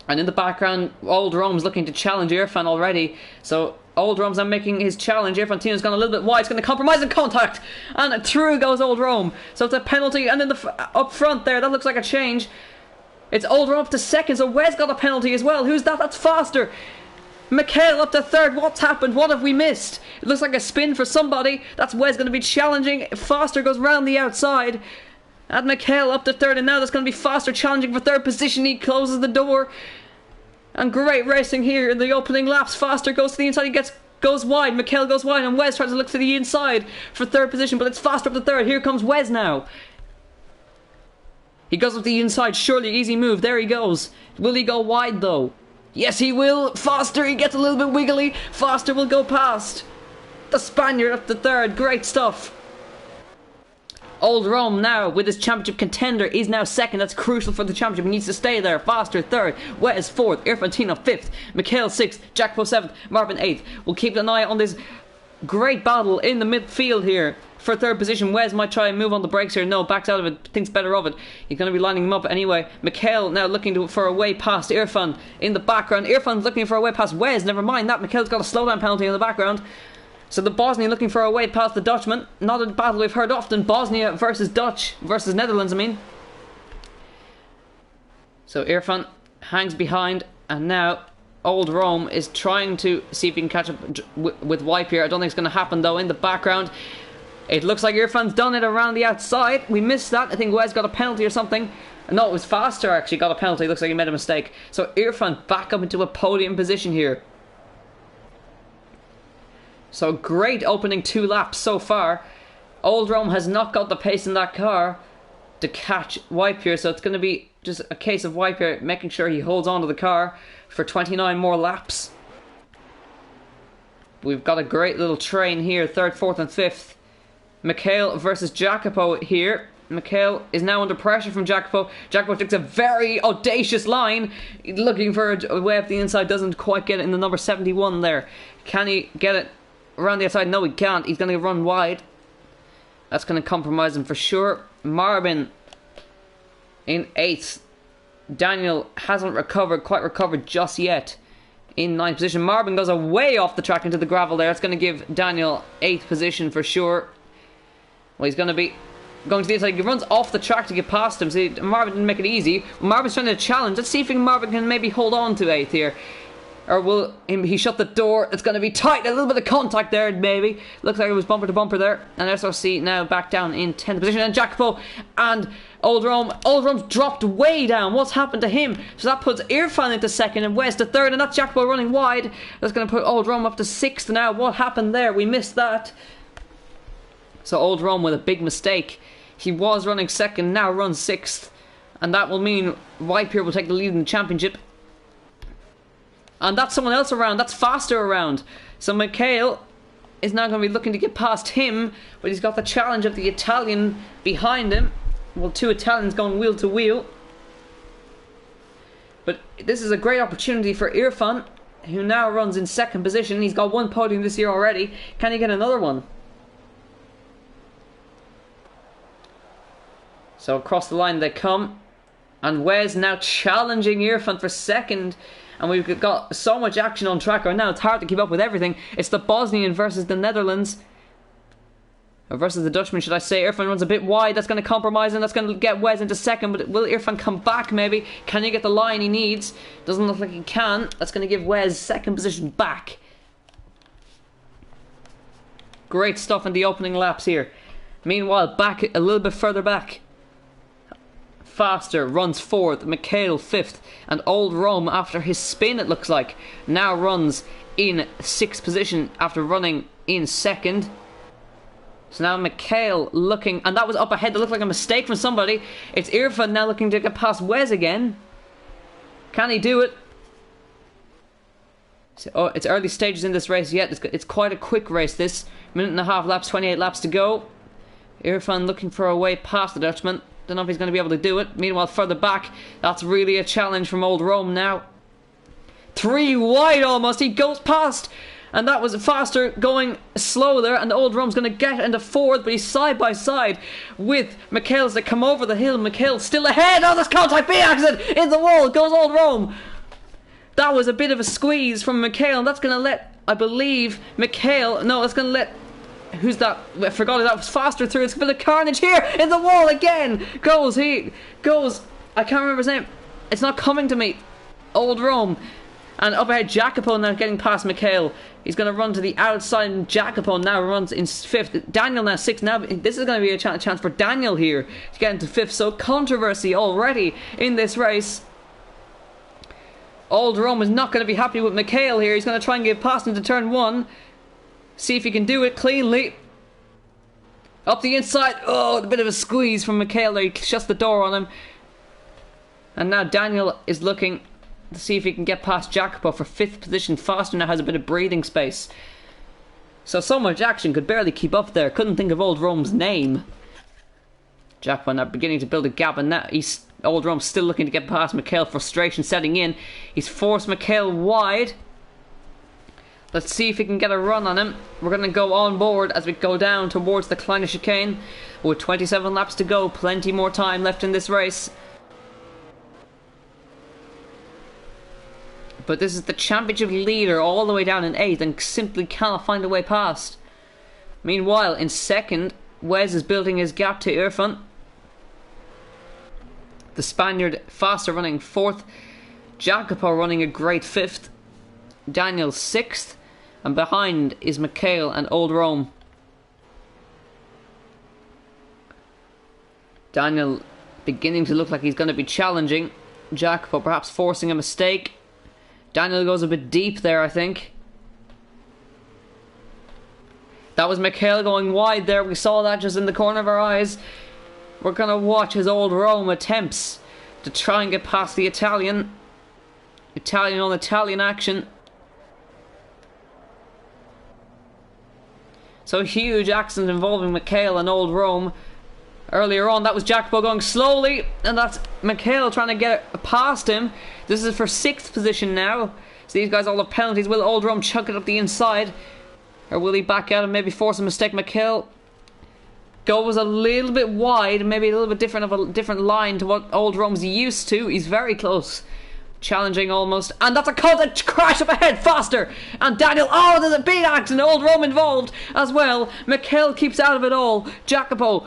And in the background, Old Rome's looking to challenge Irfan already. So Old Rome's now making his challenge. Irfantino's gone a little bit wide. It's going to compromise in contact. And through goes Old Rome. So it's a penalty. And in the up front there, that looks like a change. It's Old Rome up to 2nd. So Wes got a penalty as well. Who's that? That's Faster. Mikhail up to 3rd. What's happened? What have we missed? It looks like a spin for somebody. That's Wes going to be challenging. Faster goes round the outside. And Mikhail up to 3rd, and now that's going to be Faster challenging for 3rd position. He closes the door. And great racing here in the opening laps. Faster goes to the inside, he goes wide. Mikhail goes wide, and Wes tries to look to the inside for 3rd position, but it's Faster up to 3rd. Here comes Wes now. He goes up the inside, surely easy move. There he goes. Will he go wide though? Yes, he will. Faster, he gets a little bit wiggly. Faster will go past the Spaniard up to 3rd. Great stuff. Old Rome now with his championship contender is now 2nd. That's crucial for the championship. He needs to stay there. Faster 3rd. Wes 4th. Irfantino 5th. Mikhail 6th. Jacopo 7th. Marvin 8th. We'll keep an eye on this great battle in the midfield here for 3rd position. Wes might try and move on the brakes here. No, backs out of it. Thinks better of it. He's going to be lining them up anyway. Mikhail now looking for a way past Irfan in the background. Irfan's looking for a way past Wes. Never mind that. Mikhail's got a slowdown penalty in the background. So the Bosnian looking for a way past the Dutchman. Not a battle we've heard often. Bosnia versus Dutch versus Netherlands, I mean. So Irfan hangs behind, and now Old Rome is trying to see if he can catch up with Wipe here. I don't think it's going to happen though. In the background, it looks like Irfan's done it around the outside. We missed that. I think Wes got a penalty or something. No, it was Faster actually got a penalty. Looks like he made a mistake. So Irfan back up into a podium position here. So great opening 2 laps so far. Old Rome has not got the pace in that car to catch Wipe here, so it's going to be just a case of Wipe here making sure he holds on to the car for 29 more laps. We've got a great little train here, 3rd, 4th and 5th. Mikhail versus Jacopo here. Mikhail is now under pressure from Jacopo. Jacopo takes a very audacious line, looking for a way up the inside, doesn't quite get it in the number 71 there. Can he get it around the outside? No, he can't. He's going to run wide. That's going to compromise him for sure. Marvin in 8th. Daniel hasn't quite recovered just yet. In 9th position. Marvin goes away off the track into the gravel there. That's going to give Daniel 8th position for sure. Well, he's going to be going to the inside. He runs off the track to get past him. See, Marvin didn't make it easy. Marvin's trying to challenge. Let's see if Marvin can maybe hold on to 8th here. Or will he shut the door? It's going to be tight. A little bit of contact there, maybe. Looks like it was bumper to bumper there. And SRC now back down in 10th position. And Jacopo and Old Rome. Old Rome's dropped way down. What's happened to him? So that puts Irfan into 2nd and Wes to 3rd. And that's Jacopo running wide. That's going to put Old Rome up to 6th now. What happened there? We missed that. So Old Rome with a big mistake. He was running 2nd, now runs 6th. And that will mean Whitebeard will take the lead in the championship. And that's someone else around. That's Faster around. So Mikhail is now going to be looking to get past him. But he's got the challenge of the Italian behind him. Well, 2 Italians going wheel to wheel. But this is a great opportunity for Irfan, who now runs in 2nd position. He's got 1 podium this year already. Can he get another one? So across the line they come. And Wes now challenging Irfan for 2nd. And we've got so much action on track right now, it's hard to keep up with everything. It's the Bosnian versus the Netherlands. Or versus the Dutchman, should I say. Irfan runs a bit wide, that's going to compromise him, that's going to get Wes into 2nd. But will Irfan come back maybe? Can he get the line he needs? Doesn't look like he can. That's going to give Wes 2nd position back. Great stuff in the opening laps here. Meanwhile, back a little bit further back. Faster runs 4th, Mikhail 5th, and Old Rome, after his spin it looks like, now runs in 6th position after running in 2nd. So now Mikhail looking, and that was up ahead, that looked like a mistake from somebody. It's Irfan now looking to get past Wes again. Can he do it? So, it's early stages in this race yet. It's quite a quick race this. 1.5 laps, 28 laps to go. Irfan looking for a way past the Dutchman. Don't know if he's going to be able to do it. Meanwhile, further back, that's really a challenge from Old Rome now. 3 wide almost. He goes past. And that was Faster going slow there. And Old Rome's going to get into 4th. But he's side by side with Mikhail as they come over the hill. Mikhail still ahead. Oh, there's contact. Big accident. In the wall goes Old Rome. That was a bit of a squeeze from Mikhail. And that's going to let, I believe, Mikhail... No, it's going to let... Who's that? I forgot that was Faster through. It's a bit of carnage here in the wall again. He goes. I can't remember his name. It's not coming to me. Old Rome. And up ahead, Jacopo now getting past Mikhail. He's going to run to the outside, and Jacopo now runs in 5th. Daniel now 6th. Now this is going to be a chance for Daniel here to get into 5th. So controversy already in this race. Old Rome is not going to be happy with Mikhail here. He's going to try and get past him to turn 1. See if he can do it cleanly. Up the inside. Oh, a bit of a squeeze from Mikhail there. He shuts the door on him. And now Daniel is looking to see if he can get past Jacopo for 5th position. Faster now has a bit of breathing space. So much action, could barely keep up there. Couldn't think of Old Rome's name. Jacopo now beginning to build a gap, and now Old Rome's still looking to get past Mikhail. Frustration setting in. He's forced Mikhail wide. Let's see if he can get a run on him. We're going to go on board as we go down towards the Kleine chicane. With 27 laps to go. Plenty more time left in this race. But this is the championship leader all the way down in 8th and simply cannot find a way past. Meanwhile, in 2nd, Wes is building his gap to Irfan. The Spaniard Faster running 4th. Jacopo running a great 5th. Daniel 6th. And behind is Mikhail and Old Rome. Daniel beginning to look like he's going to be challenging Jacopo, perhaps forcing a mistake. Daniel goes a bit deep there, I think. That was Mikhail going wide there. We saw that just in the corner of our eyes. We're going to watch as Old Rome attempts to try and get past the Italian. Italian on Italian action. So huge accident involving Mikhail and Old Rome. Earlier on, that was Jacopo going slowly, and that's Mikhail trying to get it past him. This is for 6th position now. So these guys all have penalties. Will Oldrum chuck it up the inside? Or will he back out and maybe force a mistake? Mikhail goes a little bit wide, maybe a little bit different of a different line to what Oldrum's used to. He's very close. Challenging almost, and that's a crash up ahead. Foster and Daniel. Oh, there's a big accident. Oldrum involved as well. Mikhail keeps out of it all. Jacopo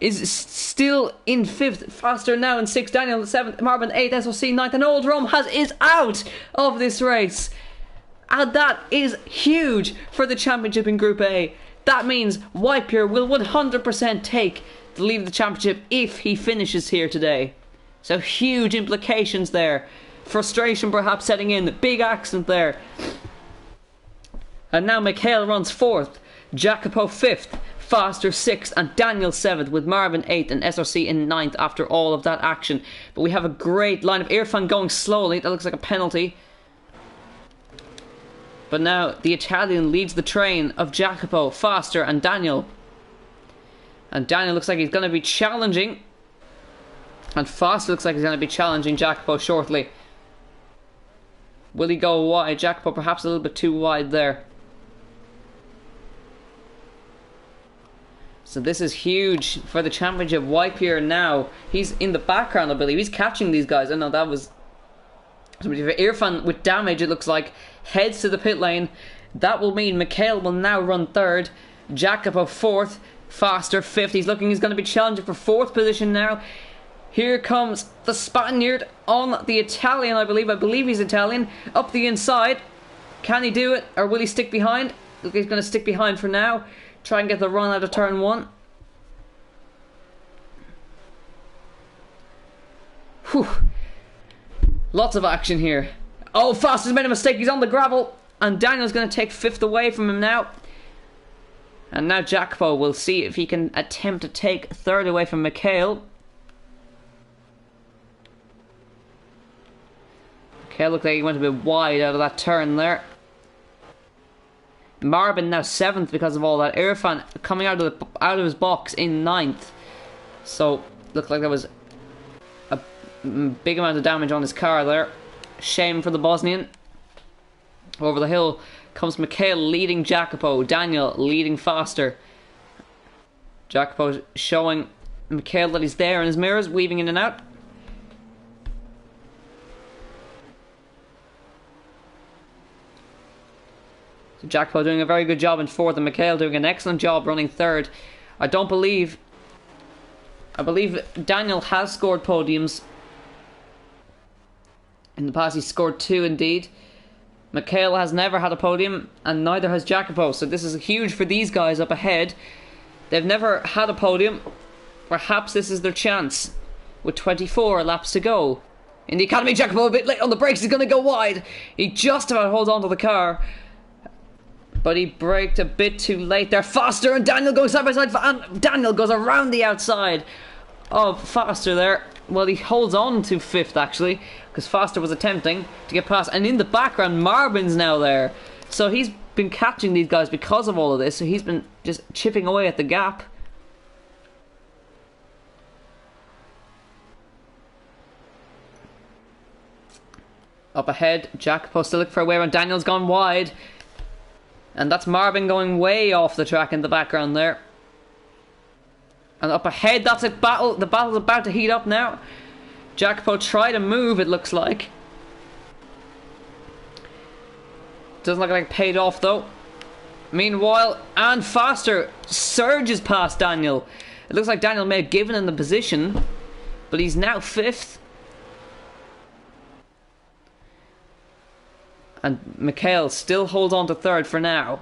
is still in 5th. Foster now in 6th. Daniel in 7th. Marvin 8th. SOC 9th. And Oldrum is out of this race. And that is huge for the championship in Group A. That means Whitepier will 100% take the lead of the championship if he finishes here today. So huge implications there. Frustration perhaps setting in. Big accident there. And now Mikhail runs 4th. Jacopo 5th. Foster 6th. And Daniel 7th. With Marvin 8th and SRC in 9th after all of that action. But we have a great line of Irfan going slowly. That looks like a penalty. But now the Italian leads the train of Jacopo, Foster and Daniel. And Daniel looks like he's going to be challenging. And Foster looks like he's going to be challenging Jacopo shortly. Will he go wide? Jacopo perhaps a little bit too wide there. So this is huge for the championship. Whitepier now. He's in the background, I believe. He's catching these guys. I know that was... Irfan with damage, it looks like, heads to the pit lane. That will mean Mikhail will now run 3rd. Jacopo 4th. Foster 5th. He's going to be challenging for 4th position now. Here comes the Spaniard on the Italian, I believe. I believe he's Italian. Up the inside. Can he do it? Or will he stick behind? Look, he's going to stick behind for now. Try and get the run out of turn 1. Whew. Lots of action here. Oh, Foster's made a mistake. He's on the gravel. And Daniel's going to take 5th away from him now. And now Jacopo will see if he can attempt to take 3rd away from Mikhail. Okay, looked like he went a bit wide out of that turn there. Marvin now 7th because of all that. Irfan coming out of his box in 9th. So, looked like there was a big amount of damage on his car there. Shame for the Bosnian. Over the hill comes Mikhail leading Jacopo. Daniel leading Foster. Jacopo showing Mikhail that he's there in his mirrors, weaving in and out. Jacopo doing a very good job in 4th and Mikhail doing an excellent job running 3rd. I believe Daniel has scored podiums. In the past he scored 2 indeed. Mikhail has never had a podium and neither has Jacopo. So this is huge for these guys up ahead. They've never had a podium. Perhaps this is their chance. With 24 laps to go. In the academy, Jacopo a bit late on the brakes. He's going to go wide. He just about holds on to the car. But he braked a bit too late there. Foster and Daniel going side by side. And Daniel goes around the outside of Foster there. Well, he holds on to 5th actually. Because Foster was attempting to get past. And in the background, Marvin's now there. So he's been catching these guys because of all of this. So he's been just chipping away at the gap. Up ahead, Jacopo still looking for a way around. Daniel's gone wide. And that's Marvin going way off the track in the background there. And up ahead, that's a battle. The battle's about to heat up now. Jacopo tried to move, it looks like. Doesn't look like it paid off though. Meanwhile, and Foster surges past Daniel. It looks like Daniel may have given him the position. But he's now 5th. And Mikhail still holds on to 3rd for now.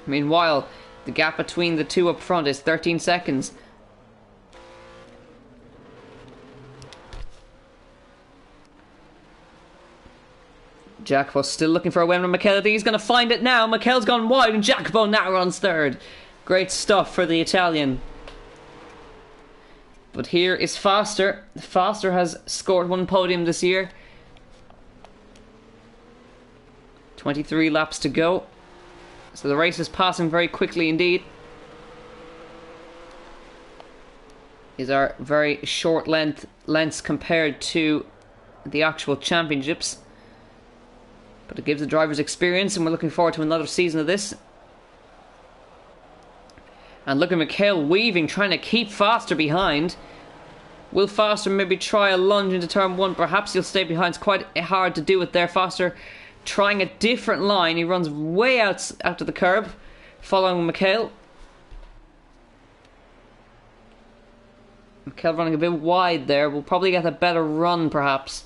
Meanwhile, the gap between the two up front is 13 seconds. Jacopo still looking for a win from Mikhail. I think he's going to find it now. Mikhail's gone wide and Jacopo now runs 3rd. Great stuff for the Italian. But here is Foster. Foster has scored 1 podium this year. 23 laps to go. So the race is passing very quickly indeed. These are very short lengths compared to the actual championships. But it gives the drivers experience, and we're looking forward to another season of this. And look at Mikhail weaving, trying to keep Foster behind. Will Foster maybe try a lunge into turn 1? Perhaps he'll stay behind. It's quite hard to do it there. Foster trying a different line. He runs way out to the curb, following Mikhail. Mikhail running a bit wide there. We'll probably get a better run, perhaps,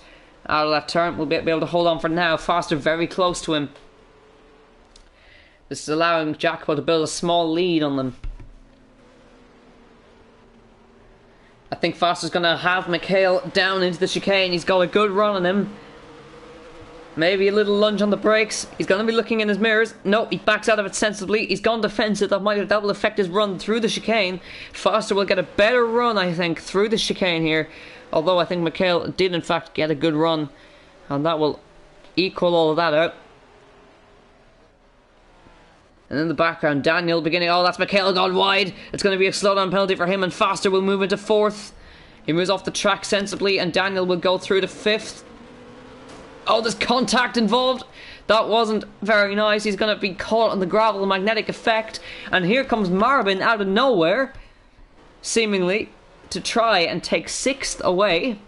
out of that turn. We'll be able to hold on for now. Foster very close to him. This is allowing Jacopo to build a small lead on them. I think Foster's going to have Mikhail down into the chicane. He's got a good run on him. Maybe a little lunge on the brakes. He's going to be looking in his mirrors. No, he backs out of it sensibly. He's gone defensive. That will affect his run through the chicane. Foster will get a better run, I think, through the chicane here. Although I think Mikhail did in fact get a good run. And that will equal all of that out. And in the background, Daniel beginning. Oh, that's Mikhail gone wide. It's going to be a slowdown penalty for him, and Foster will move into 4th. He moves off the track sensibly, and Daniel will go through to 5th. Oh, there's contact involved. That wasn't very nice. He's going to be caught on the gravel, the magnetic effect. And here comes Marvin out of nowhere, seemingly, to try and take 6th away.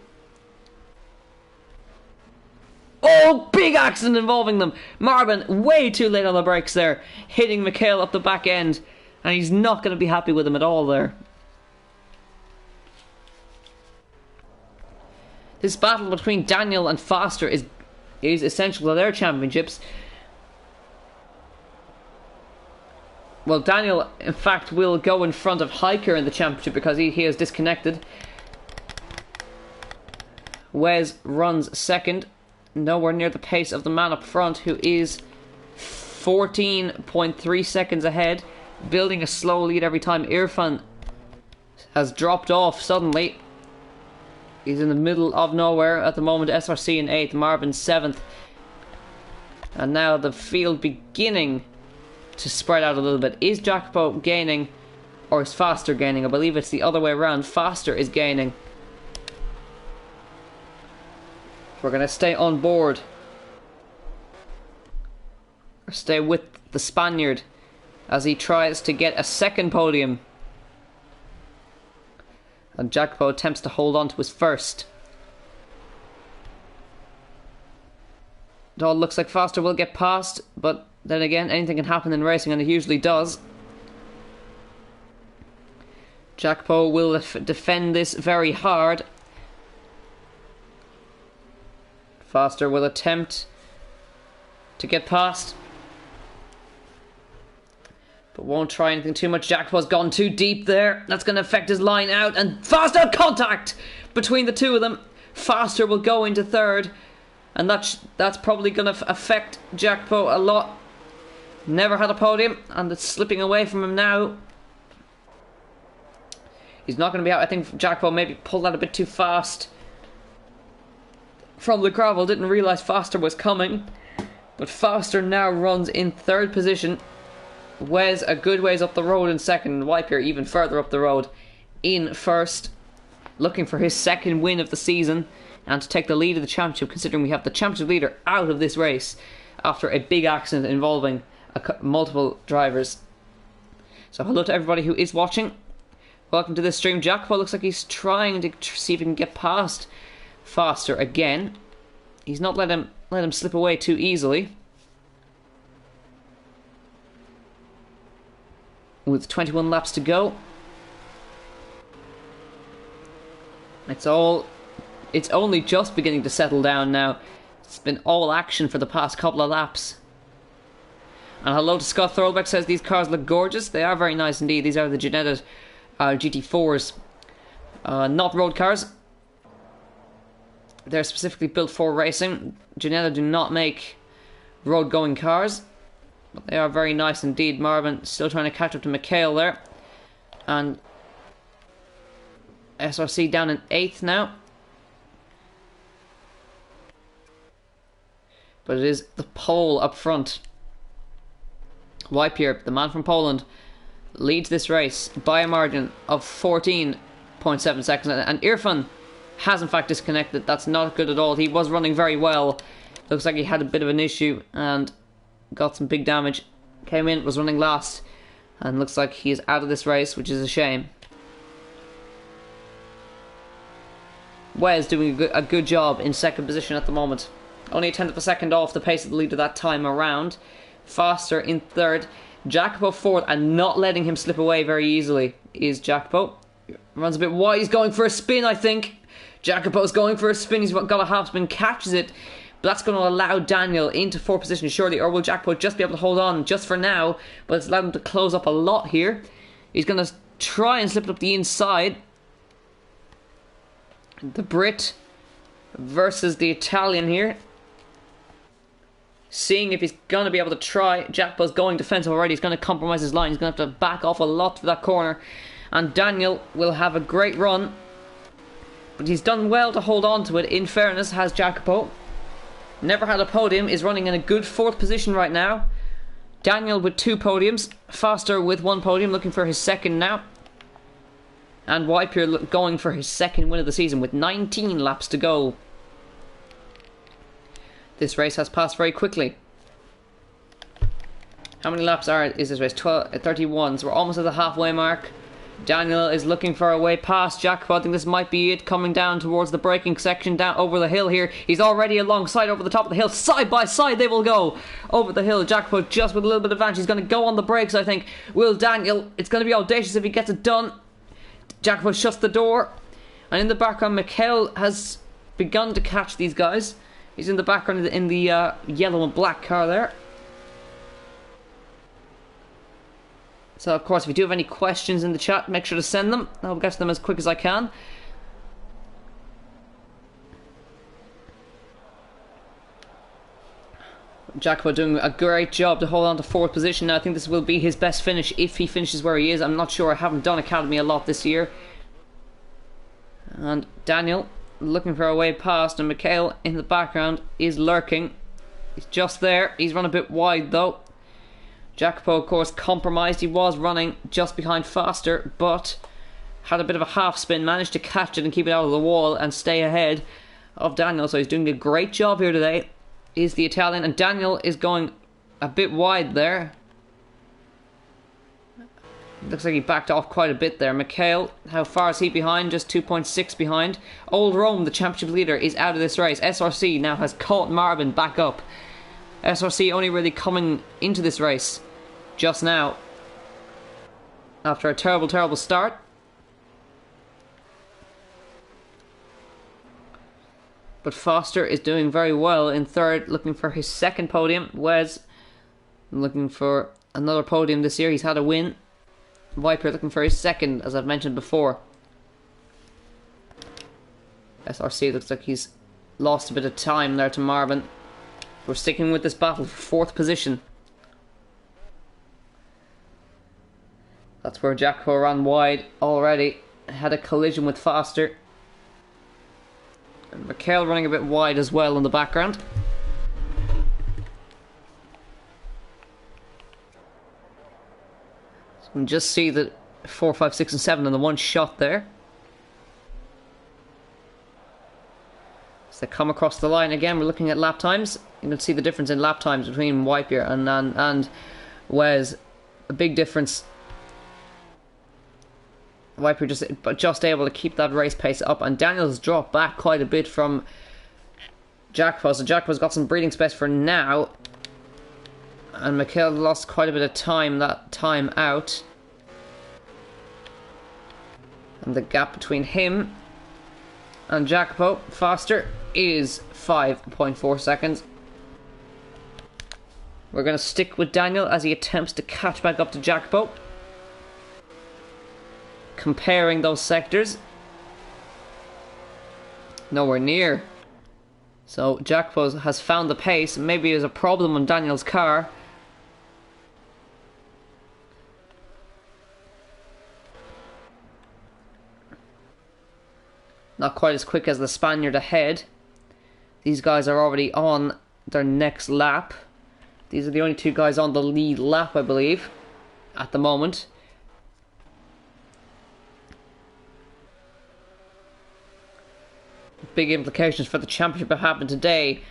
Oh, big accident involving them. Marvin way too late on the brakes there, hitting Mikhail up the back end. And he's not going to be happy with him at all there. This battle between Daniel and Foster is essential to their championships. Well, Daniel, in fact, will go in front of Hiker in the championship because he is disconnected. Wes runs 2nd. Nowhere near the pace of the man up front, who is 14.3 seconds ahead, building a slow lead every time. Irfan has dropped off suddenly. He's in the middle of nowhere at the moment. SRC in 8th, Marvin 7th. And now the field beginning to spread out a little bit. Is Jacopo gaining, or is Foster gaining? I believe it's the other way around. Foster is gaining. We're going to stay on board. Or stay with the Spaniard as he tries to get a 2nd podium. And Jacopo attempts to hold on to his 1st. It all looks like Foster will get past, but then again, anything can happen in racing, and it usually does. Jacopo will defend this very hard. Foster will attempt to get past, but won't try anything too much. Jacopo's gone too deep there. That's going to affect his line out, and Foster contact between the two of them. Foster will go into 3rd, and that's probably going to affect Jacopo a lot. Never had a podium, and it's slipping away from him now. He's not going to be out. I think Jacopo maybe pulled that a bit too fast from the gravel. Didn't realise Foster was coming. But Foster now runs in 3rd position. Wes a good ways up the road in 2nd. Wiper even further up the road in 1st. Looking for his 2nd win of the season and to take the lead of the championship, considering we have the championship leader out of this race after a big accident involving multiple drivers. So hello to everybody who is watching. Welcome to this stream. Jacopo looks like he's trying to see if he can get past Foster again. He's not let him slip away too easily. With 21 laps to go. It's only just beginning to settle down now. It's been all action for the past couple of laps. And hello to Scott Thorlbeck, says these cars look gorgeous. They are very nice indeed. These are the Ginetta GT4s. Not road cars. They're specifically built for racing. Ginetta do not make road-going cars, but they are very nice indeed. Marvin still trying to catch up to Mikhail there. And SRC down in 8th now. But it is the pole up front. Wipier, the man from Poland, leads this race by a margin of 14 0.7 seconds. And Irfan has in fact disconnected. That's not good at all. He was running very well. Looks like he had a bit of an issue and got some big damage. Came in, was running last, and looks like he is out of this race, which is a shame. Wes doing a good job in second position at the moment. Only a tenth of a second off the pace of the leader that time around. Foster in third. Jacopo fourth, and not letting him slip away very easily is Jacopo. Runs a bit wide. He's going for a spin, I think. Jacopo's going for a spin. He's got a half spin, catches it. But that's going to allow Daniel into fourth position surely, or will Jacopo just be able to hold on just for now? But it's allowed him to close up a lot here. He's going to try and slip it up the inside. The Brit versus the Italian here. Seeing if he's going to be able to try. Jacopo's going defensive already. He's going to compromise his line. He's going to have to back off a lot for that corner. And Daniel will have a great run. But he's done well to hold on to it. In fairness, has Jacopo. Never had a podium. Is running in a good fourth position right now. Daniel with 2 podiums. Foster with 1 podium. Looking for his second now. And Wiper going for his second win of the season with 19 laps to go. This race has passed very quickly. How many laps is this race? 31, so we're almost at the halfway mark. Daniel is looking for a way past Jacopo. I think this might be it, coming down towards the braking section, down over the hill here. He's already alongside over the top of the hill. Side by side they will go over the hill. Jacopo just with a little bit of advantage. He's going to go on the brakes, I think. Will Daniel? It's going to be audacious if he gets it done. Jacopo shuts the door. And in the background, Mikhail has begun to catch these guys. He's in the background in the yellow and black car there. So, of course, if you do have any questions in the chat, make sure to send them. I'll get to them as quick as I can. Jacopo doing a great job to hold on to fourth position. Now, I think this will be his best finish if he finishes where he is. I'm not sure. I haven't done Academy a lot this year. And Daniel looking for a way past, and Mikhail in the background is lurking. He's just there. He's run a bit wide though. Jacopo, of course, compromised. He was running just behind Foster, but had a bit of a half spin, managed to catch it and keep it out of the wall and stay ahead of Daniel. So he's doing a great job here today, is the Italian. And Daniel is going a bit wide there. Looks like he backed off quite a bit there. Mikhail, how far is he behind? Just 2.6 behind. Old Rome, the championship leader, is out of this race. SRC now has caught Marvin back up. SRC only really coming into this race just now after a terrible start. But Foster is doing very well in third, looking for his second podium. Wes looking for another podium this year. He's had a win. Viper looking for his second, as I've mentioned before. SRC looks like he's lost a bit of time there to Marvin. We're sticking with this battle for fourth position. That's where Jacopo ran wide already. Had a collision with Foster. And Mikhail running a bit wide as well in the background. So you can just see the 4, 5, 6 and 7 in the one shot there. As they come across the line again, we're looking at lap times. You can see the difference in lap times between Wiper and Wes. A big difference. Wiper just able to keep that race pace up, and Daniel's dropped back quite a bit from Jacopo, so Jacopo's got some breathing space for now, and Mikhail lost quite a bit of time that time out, and the gap between him and Jacopo Foster is 5.4 seconds. We're going to stick with Daniel as he attempts to catch back up to Jacopo. Comparing those sectors. Nowhere near. So Jacopo has found the pace. Maybe there's a problem on Daniel's car. Not quite as quick as the Spaniard ahead. These guys are already on their next lap. These are the only two guys on the lead lap, I believe, at the moment. big implications for the championship that happened today.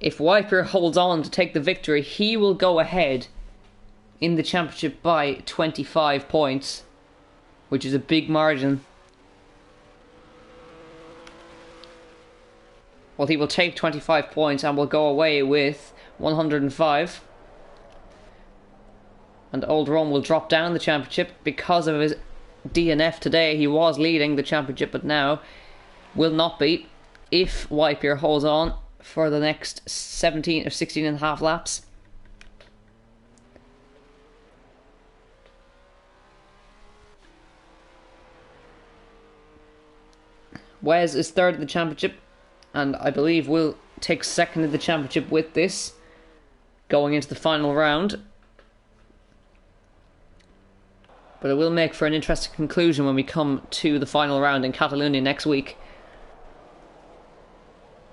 If Wiper holds on to take the victory, he will go ahead in the championship by 25 points, which is a big margin. Well, he will take 25 points and will go away with 105. And Old Rome will drop down the championship because of his DNF today. He was leading the championship, but now will not be if Wiper holds on for the next 17 or 16 and a half laps. Wes is third in the championship, and I believe will take second in the championship with this, going into the final round. But it will make for an interesting conclusion when we come to the final round in Catalonia next week.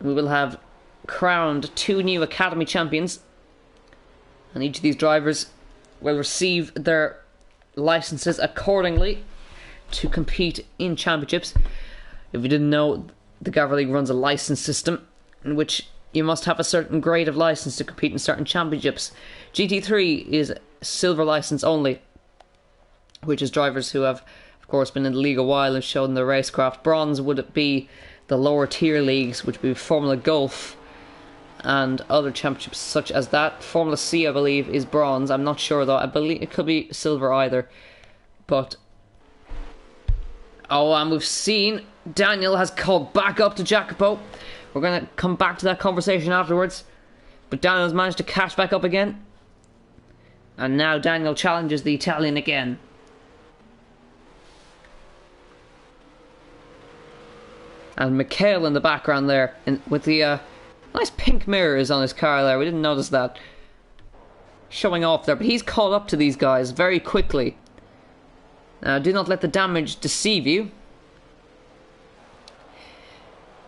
We will have crowned 2 new Academy champions, and each of these drivers will receive their licenses accordingly to compete in championships. If you didn't know, the Gavra League runs a license system in which you must have a certain grade of license to compete in certain championships. GT3 is silver license only, which is drivers who have, of course, been in the league a while and shown their racecraft. Bronze would be the lower tier leagues, which would be Formula Gulf and other championships such as that. Formula C, I believe, is bronze. I'm not sure though. I believe it could be silver either. But oh, and we've seen Daniel has called back up to Jacopo. We're going to come back to that conversation afterwards. But Daniel has managed to catch back up again. And now Daniel challenges the Italian again. And Mikhail in the background there, with the nice pink mirrors on his car there. We didn't notice that. Showing off there, but he's caught up to these guys very quickly. Now, do not let the damage deceive you.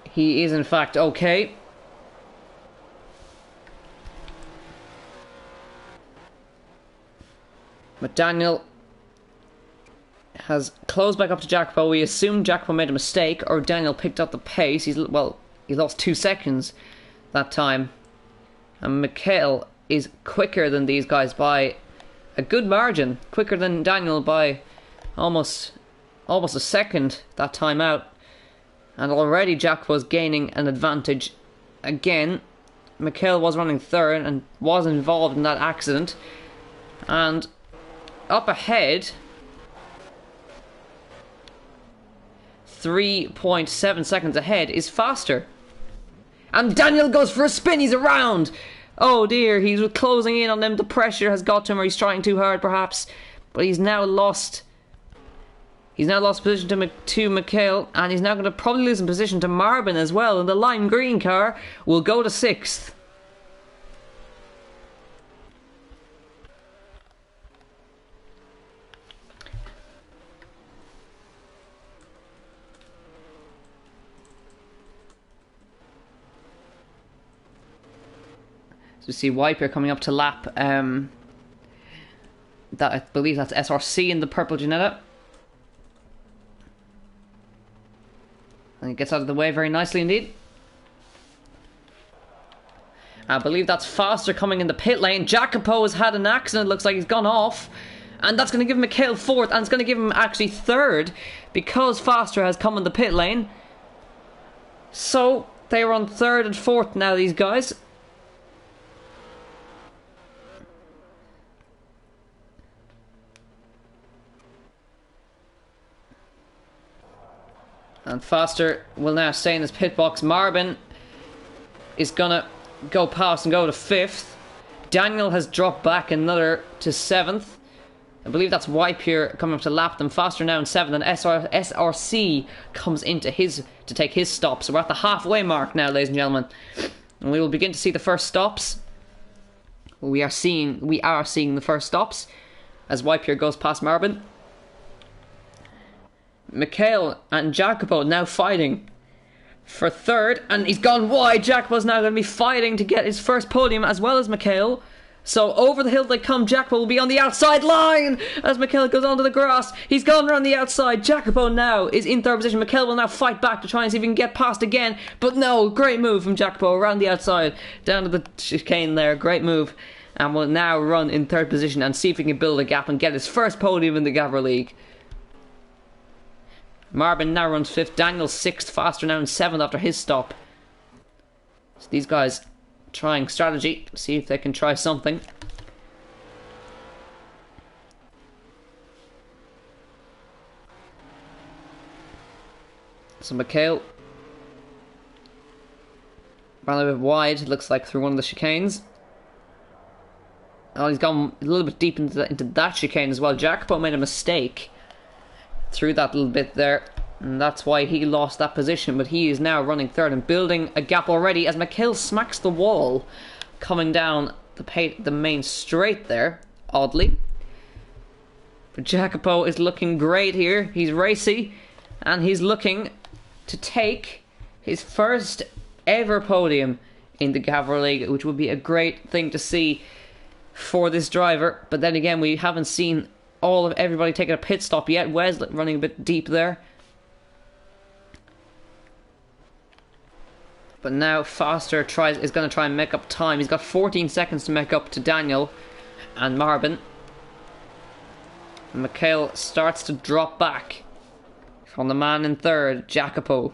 He is in fact okay. But Daniel has closed back up to Jacopo. We assumed Jacopo made a mistake, or Daniel picked up the pace. He lost 2 seconds that time. And Mikhail is quicker than these guys by a good margin. Quicker than Daniel by almost a second that time out. And already Jacopo's gaining an advantage again. Mikhail was running third and was involved in that accident. And up ahead, 3.7 seconds ahead, is faster. And Daniel goes for a spin. He's around. Oh dear, he's closing in on them. The pressure has got to him, or he's trying too hard perhaps. But he's now lost position to Mikhail, and he's now going to probably lose in position to Marvin as well, and the lime green car will go to 6th. So we see Wiper coming up to lap that, I believe that's SRC in the purple Ginetta. And he gets out of the way very nicely indeed. I believe that's Foster coming in the pit lane. Jacopo has had an accident. Looks like he's gone off. And that's going to give Mikhail 4th. And it's going to give him actually 3rd. Because Foster has come in the pit lane. So they are on 3rd and 4th now, these guys. And Foster will now stay in his pit box. Marvin is gonna go past and go to 5th. Daniel has dropped back another to 7th. I believe that's Wiper coming up to lap them. Foster now in 7th, and SRC comes into to take his stop. So we're at the halfway mark now, ladies and gentlemen. And we will begin to see the first stops. We are seeing the first stops as Wiper goes past Marvin. Mikhail and Jacopo now fighting for 3rd, and he's gone wide. Jacopo's now going to be fighting to get his first podium as well as Mikhail. So over the hill they come. Jacopo will be on the outside line as Mikel goes onto the grass. He's gone around the outside. Jacopo now is in third position. Mikel will now fight back to try and see if he can get past again. But no, great move from Jacopo around the outside. Down to the chicane there. Great move. And will now run in third position and see if he can build a gap and get his first podium in the Gavra League. Marvin now runs 5th. Daniel 6th. Faster now in 7th after his stop. So these guys trying strategy. See if they can try something. So Mikel ran a bit wide, it looks like, through one of the chicanes. Oh, he's gone a little bit deep into that chicane as well. Jacopo made a mistake through that little bit there, and that's why he lost that position. But he is now running third and building a gap already as Mikel smacks the wall coming down the main straight there, oddly. But Jacopo is looking great here. He's racy, and he's looking to take his first ever podium in the Gavra League, which would be a great thing to see for this driver. But then again, we haven't seen all of everybody taking a pit stop yet. Wes running a bit deep there. But now Foster is going to try and make up time. He's got 14 seconds to make up to Daniel and Marvin. Mikel starts to drop back from the man in third, Jacopo.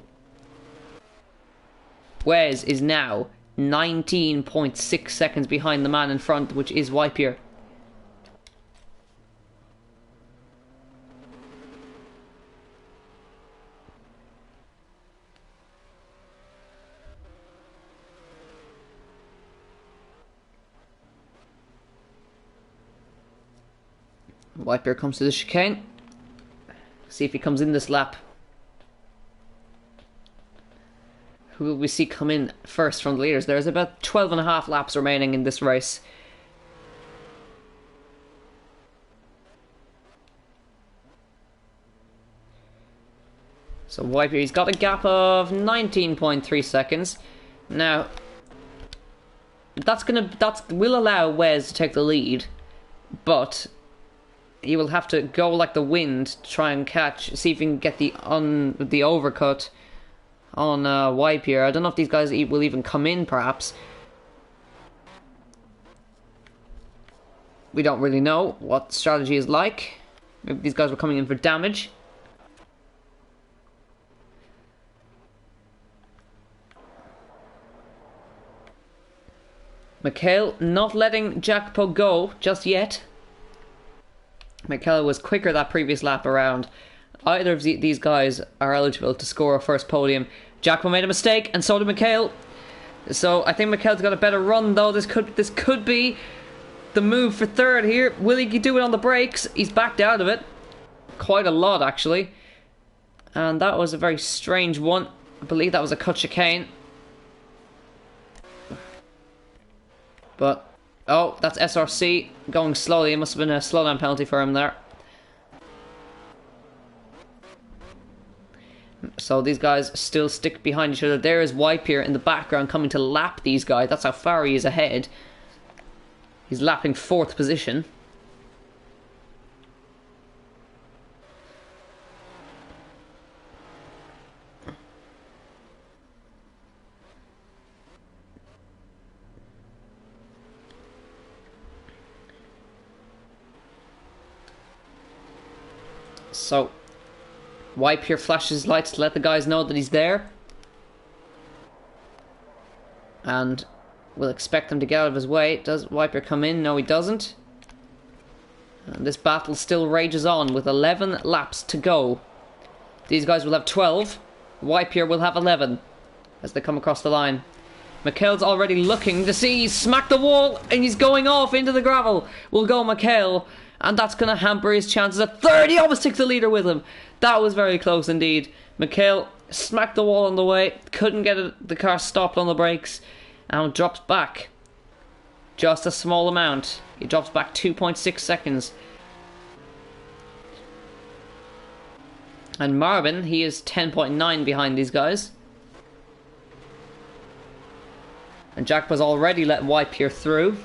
Wes is now 19.6 seconds behind the man in front, which is Wipier. Wipier comes to the chicane. See if he comes in this lap. Who will we see come in first from the leaders? There's about 12.5 laps remaining in this race. So Wipier, he's got a gap of 19.3 seconds. Now, that will allow Wes to take the lead, but he will have to go like the wind to try and see if he can get the overcut on Wipier. I don't know if these guys will even come in, perhaps. We don't really know what strategy is like. Maybe these guys were coming in for damage. Mikel not letting Jacopo go just yet. Mikel was quicker that previous lap around. Either of these guys are eligible to score a first podium. Jacopo made a mistake, and so did Mikel. So I think Mikel's got a better run, though. This could be the move for third here. Will he do it on the brakes? He's backed out of it. Quite a lot, actually. And that was a very strange one. I believe that was a cut chicane. But, oh, that's SRC going slowly. It must have been a slowdown penalty for him there. So these guys still stick behind each other. There is Wipier in the background coming to lap these guys. That's how far he is ahead. He's lapping 4th position. So Wipier flashes lights to let the guys know that he's there. And we'll expect them to get out of his way. Does Wipier come in? No, he doesn't. And this battle still rages on with 11 laps to go. These guys will have 12. Wipier will have 11 as they come across the line. Mikel's already looking to see. He's smacked the wall and he's going off into the gravel. Will go Mikel. And that's going to hamper his chances at third. He almost took the leader with him. That was very close indeed. Mikel smacked the wall on the way. Couldn't get the car stopped on the brakes. And drops back just a small amount. He drops back 2.6 seconds. And Marvin, he is 10.9 behind these guys. And Jack was already let Wipier through.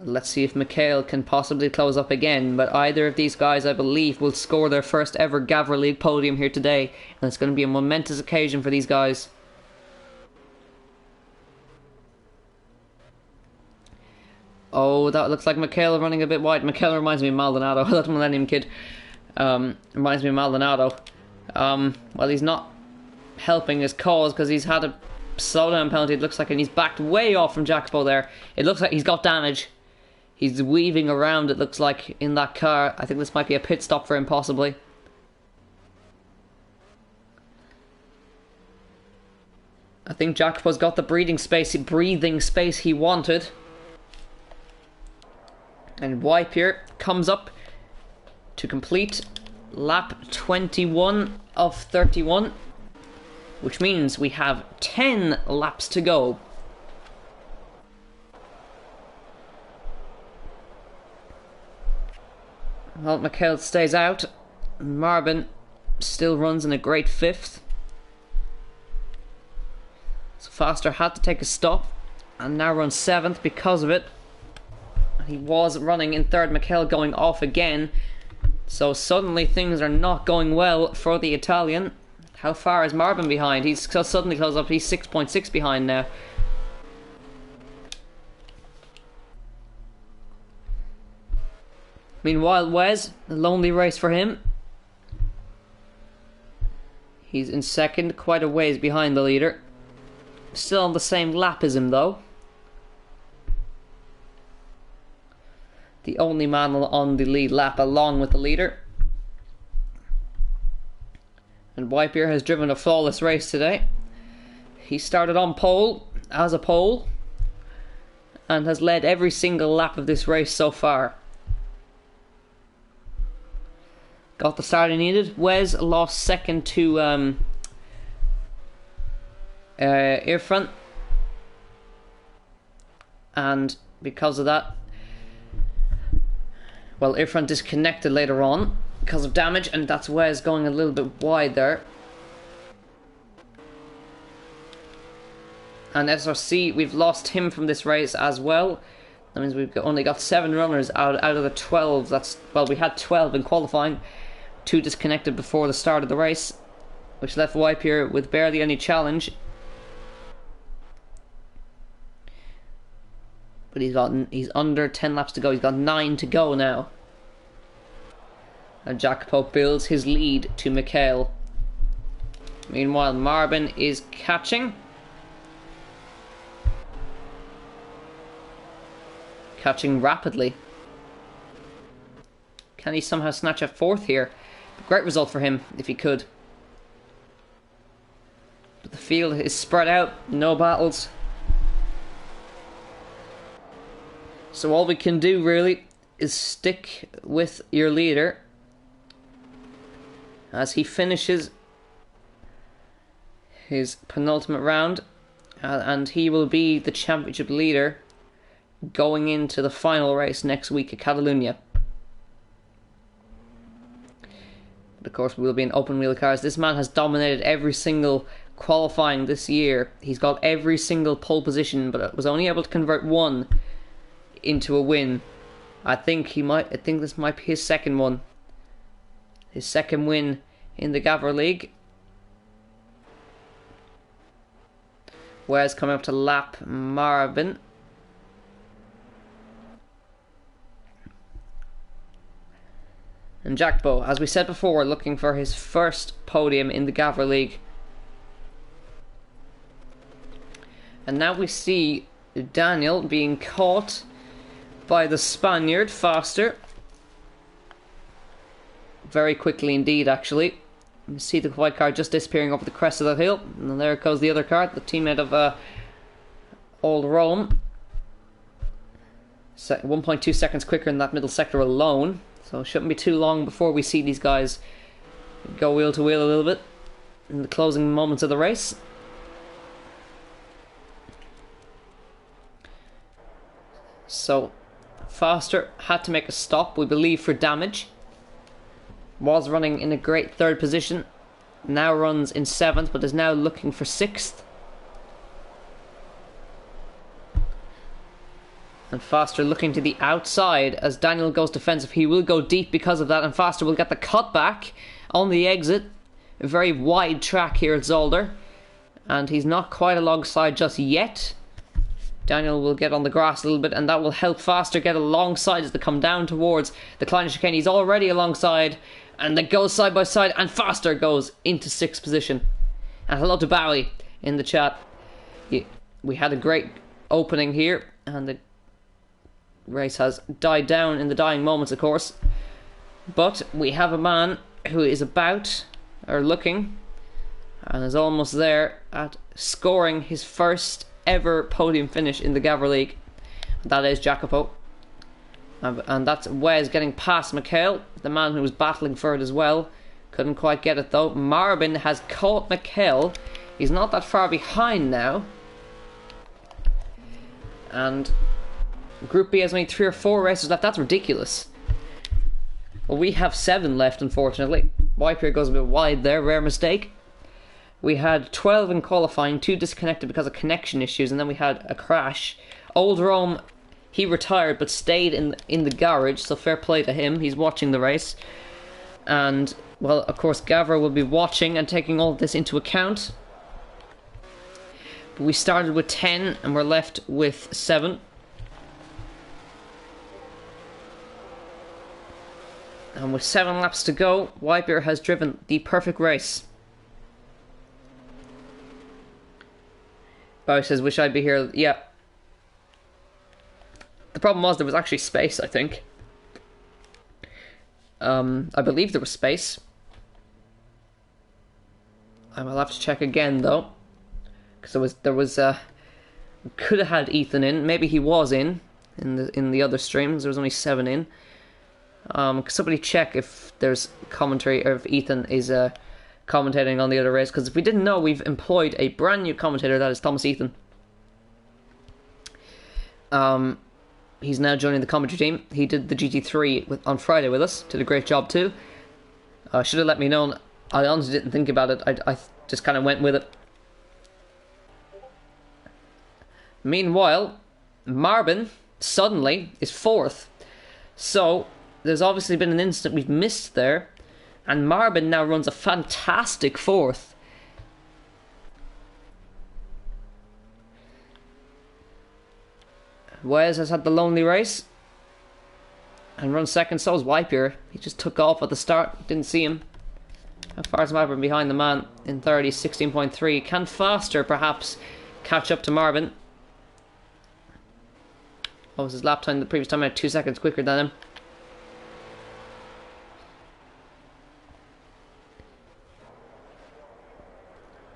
Let's see if Mikhail can possibly close up again, but either of these guys, I believe, will score their first ever GAVRA League podium here today, and it's going to be a momentous occasion for these guys. Oh, that looks like Mikhail running a bit wide. Mikhail reminds me of Maldonado, that Millennium kid. Reminds me of Maldonado. Well, he's not helping his cause because he's had a slowdown penalty, it looks like, and he's backed way off from Jacopo there. It looks like he's got damage. He's weaving around, it looks like, in that car. I think this might be a pit stop for him, possibly. I think Jacopo's got the breathing space he wanted. And Wipe here comes up to complete lap 21 of 31, which means we have 10 laps to go. Well, Mikhail stays out. Marvin still runs in a great 5th. So Foster had to take a stop and now runs 7th because of it. He was running in 3rd, Mikhail going off again. So suddenly things are not going well for the Italian. How far is Marvin behind? He's suddenly closed up. He's 6.6 behind now. Meanwhile, Wes, a lonely race for him. He's in 2nd, quite a ways behind the leader. Still on the same lap as him, though. The only man on the lead lap along with the leader. And Wipebeer has driven a flawless race today. He started on pole, as a pole, and has led every single lap of this race so far. Got the start he needed. Wes lost 2nd to Irfan, and because of that, well, Irfan disconnected later on because of damage, and that's Wes going a little bit wide there. And SRC, we've lost him from this race as well. That means we've only got 7 runners out of the 12. That's, well, we had 12 in qualifying. 2 disconnected before the start of the race, which left Wipe here with barely any challenge. But he's under 10 laps to go. He's got 9 to go now. And Jacopo builds his lead to Mikhail. Meanwhile, Marvin is catching. Catching rapidly. Can he somehow snatch a 4th here? Great result for him if he could. But the field is spread out. No battles. So all we can do really is stick with your leader as he finishes his penultimate round, and he will be the championship leader going into the final race next week at Catalunya. But of course we will be in open wheel cars. This man has dominated every single qualifying this year. He's got every single pole position, but was only able to convert 1 into a win. I think this might be his 2nd one. His 2nd win in the GAVRA League. Wes coming up to lap Marvin. And Jacopo, as we said before, looking for his first podium in the GAVRA League. And now we see Daniel being caught by the Spaniard, Foster. Very quickly indeed, actually. You see the white car just disappearing over the crest of that hill. And there goes the other car, the teammate of Old Rome. 1.2 seconds quicker in that middle sector alone. So it shouldn't be too long before we see these guys go wheel to wheel a little bit in the closing moments of the race. So Foster had to make a stop, we believe, for damage. Was running in a great 3rd position. Now runs in 7th, but is now looking for 6th. And Foster looking to the outside as Daniel goes defensive. He will go deep because of that, and Foster will get the cutback on the exit. A very wide track here at Zolder, and he's not quite alongside just yet. Daniel will get on the grass a little bit, and that will help Foster get alongside as they come down towards the Kleine chicane. He's already alongside, and they go side by side, and Foster goes into 6th position. And hello to Bowie in the chat. We had a great opening here, and the race has died down in the dying moments, of course. But we have a man who is about, or looking, and is almost there at scoring his first ever podium finish in the Gavra League. That is Jacopo. And that's Wes getting past Mikhail, the man who was battling for it as well. Couldn't quite get it though. Marbin has caught Mikhail. He's not that far behind now. And Group B has only 3 or 4 races left. That's ridiculous. Well, we have 7 left, unfortunately. Wiper goes a bit wide there, rare mistake. We had 12 in qualifying, 2 disconnected because of connection issues, and then we had a crash. Old Rome, he retired but stayed in the garage, so fair play to him. He's watching the race. And, well, of course, Gavra will be watching and taking all this into account. But we started with 10, and we're left with 7. And with 7 laps to go, Wiper has driven the perfect race. Bowie says, wish I'd be here. Yeah. The problem was there was actually space, I think. I believe there was space. I will have to check again, though. Because there was could have had Ethan in. Maybe he was in the other streams. There was only 7 in. Could somebody check if there's commentary, or if Ethan is commentating on the other race? Because if we didn't know, we've employed a brand new commentator, that is Thomas Ethan. He's now joining the commentary team. He did the GT3 on Friday with us. Did a great job too. Should have let me know. I honestly didn't think about it. I just kind of went with it. Meanwhile, Marbin suddenly is 4th. So there's obviously been an instant we've missed there, and Marbin now runs a fantastic 4th. Wes has had the lonely race and runs 2nd, so is Wiper. He just took off at the start, didn't see him. How far is Marbin behind the man in 30? 16.3. Can Foster perhaps catch up to Marbin? What was his lap time the previous time? I had 2 seconds quicker than him.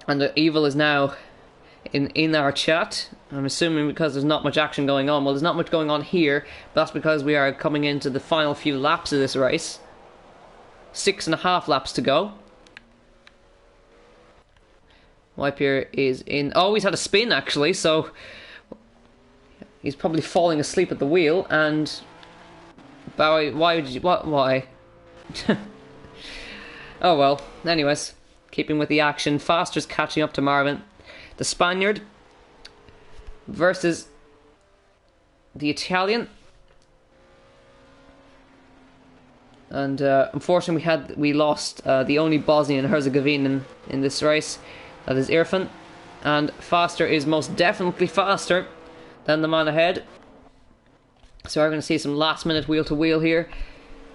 And the Evil is now in our chat. I'm assuming because there's not much action going on. Well, there's not much going on here, but that's because we are coming into the final few laps of this race. 6.5 laps to go. Wiper is in. Oh, he's had a spin actually, so he's probably falling asleep at the wheel. And Bowie, why would you? What? Why? Oh well. Anyways, keeping with the action, Foster's catching up to Marvin. The Spaniard versus the Italian. And unfortunately we lost the only Bosnian and Herzegovinian in this race. That is Irfan. And Foster is most definitely faster than the man ahead. So we're going to see some last minute wheel to wheel here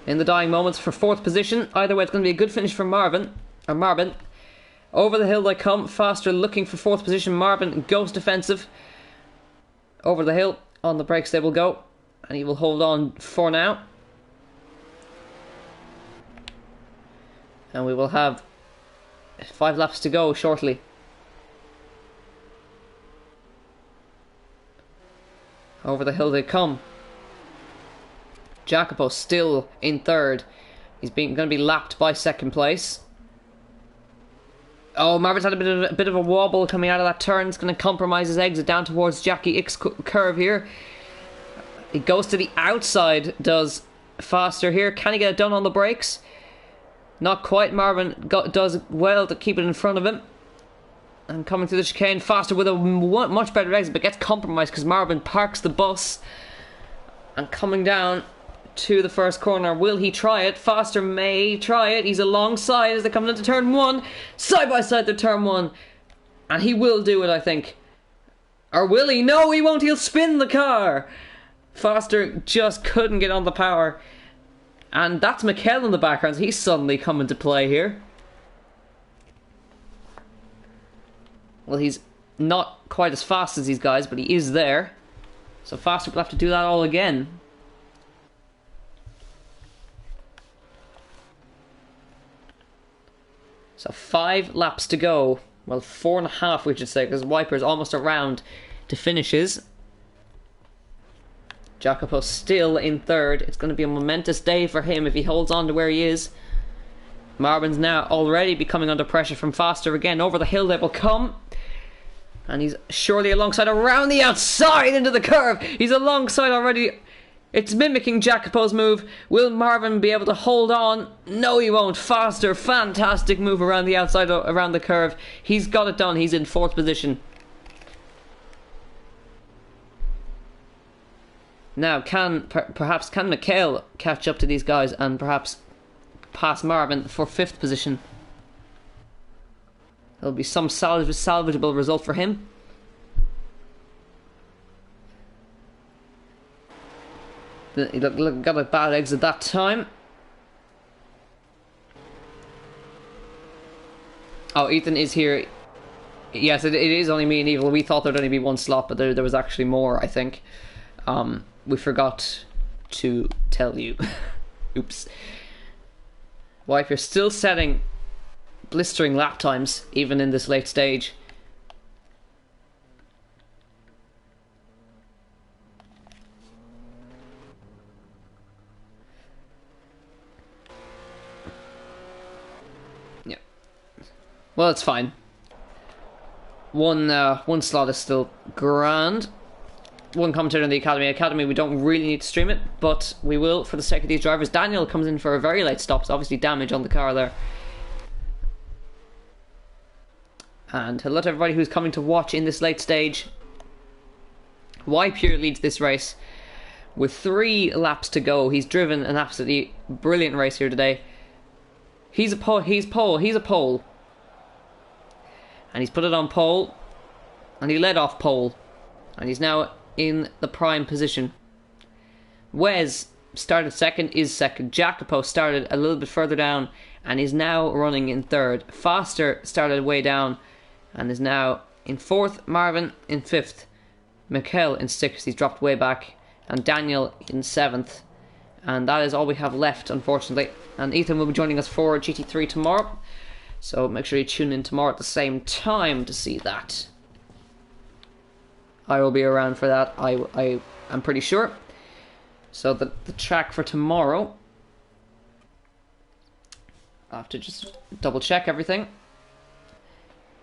in the dying moments for 4th position. Either way, it's going to be a good finish for Marbin. Over the hill they come. Foster looking for 4th position. Marbin goes defensive. Over the hill. On the brakes they will go. And he will hold on for now. And we will have 5 laps to go shortly. Over the hill they come. Jacopo still in 3rd. He's going to be lapped by 2nd place. Oh, Marvin's had a bit of a wobble coming out of that turn. It's going to compromise his exit down towards Jackie X curve here. He goes to the outside, does Foster here. Can he get it done on the brakes? Not quite. Marvin does well to keep it in front of him. And coming through the chicane, Foster with a much better exit, but gets compromised because Marvin parks the bus. And coming down to the first corner. Will he try it? Foster may try it. He's alongside as they come into turn 1. Side by side to turn 1. And he will do it, I think. Or will he? No, he won't. He'll spin the car. Foster just couldn't get on the power. And that's Mikel in the background. He's suddenly coming to play here. Well, he's not quite as fast as these guys, but he is there. So Foster will have to do that all again. So 5 laps to go. Well, 4.5 we should say, because Wiper's almost around to finishes. Jacopo still in third. It's going to be a momentous day for him if he holds on to where he is. Marvin's now already becoming under pressure from Foster again. Over the hill they will come. And he's surely alongside, around the outside into the curve. He's alongside already. It's mimicking Jacopo's move. Will Marvin be able to hold on? No, he won't. Foster, fantastic move around the outside, around the curve. He's got it done. He's in 4th position. Now, perhaps can Mikel catch up to these guys and perhaps pass Marvin for 5th position? There'll be some salvageable result for him. Look, got a bad exit that time. Oh, Ethan is here. Yes, it is only me and Evil. We thought there'd only be 1 slot, but there was actually more, I think. We forgot to tell you. Oops. Wife, you're still setting blistering lap times, even in this late stage. Yeah. Well, it's fine. One slot is still grand. One commentator in the Academy, we don't really need to stream it, but we will for the sake of these drivers. Daniel comes in for a very late stop, so obviously damage on the car there. And hello to everybody who's coming to watch in this late stage. Pure leads this race with 3 laps to go. He's driven an absolutely brilliant race here today. He's a pole. And he's put it on pole. And he led off pole. And he's now in the prime position. Wes started second, is second. Jacopo started a little bit further down and is now running in 3rd. Foster started way down and is now in 4th. Marvin in 5th. Mikel in 6th. He's dropped way back. And Daniel in 7th. And that is all we have left, unfortunately. And Ethan will be joining us for GT3 tomorrow. So make sure you tune in tomorrow at the same time to see that. I will be around for that, I am pretty sure. So the track for tomorrow, I have to just double check everything.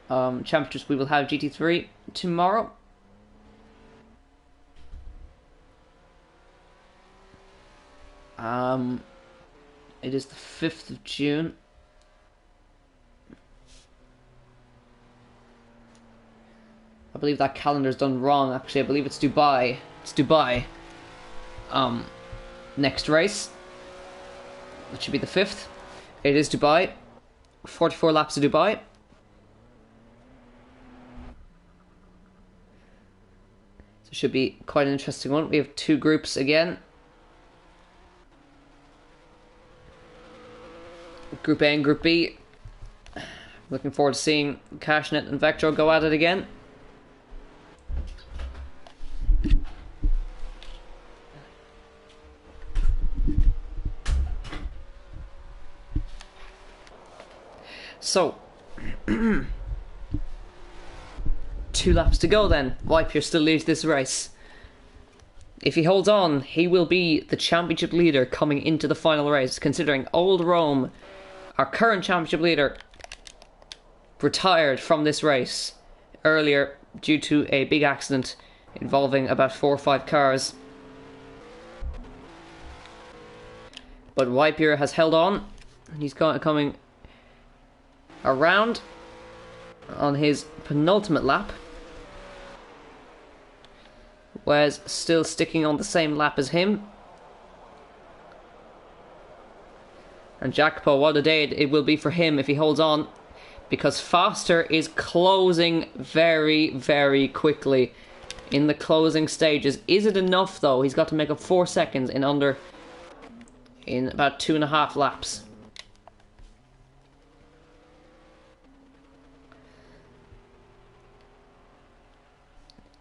Championships, we will have GT3 tomorrow. It is the 5th of June. I believe that calendar's done wrong, actually. I believe it's Dubai. It's Dubai. Next race. That should be the 5th. It is Dubai. 44 laps to Dubai. So it should be quite an interesting one. We have 2 groups again. Group A and Group B. Looking forward to seeing Cashnet and Vectro go at it again. So, 2 laps to go then. Pure still leads this race. If he holds on, he will be the championship leader coming into the final race, considering Old Rome, our current championship leader, retired from this race earlier due to a big accident involving about 4 or 5 cars. But Pure has held on, and he's coming around on his penultimate lap. Wes still sticking on the same lap as him. And Jacopo, what a day it will be for him if he holds on, because Foster is closing very, very quickly in the closing stages. Is it enough though? He's got to make up 4 seconds in about 2.5 laps.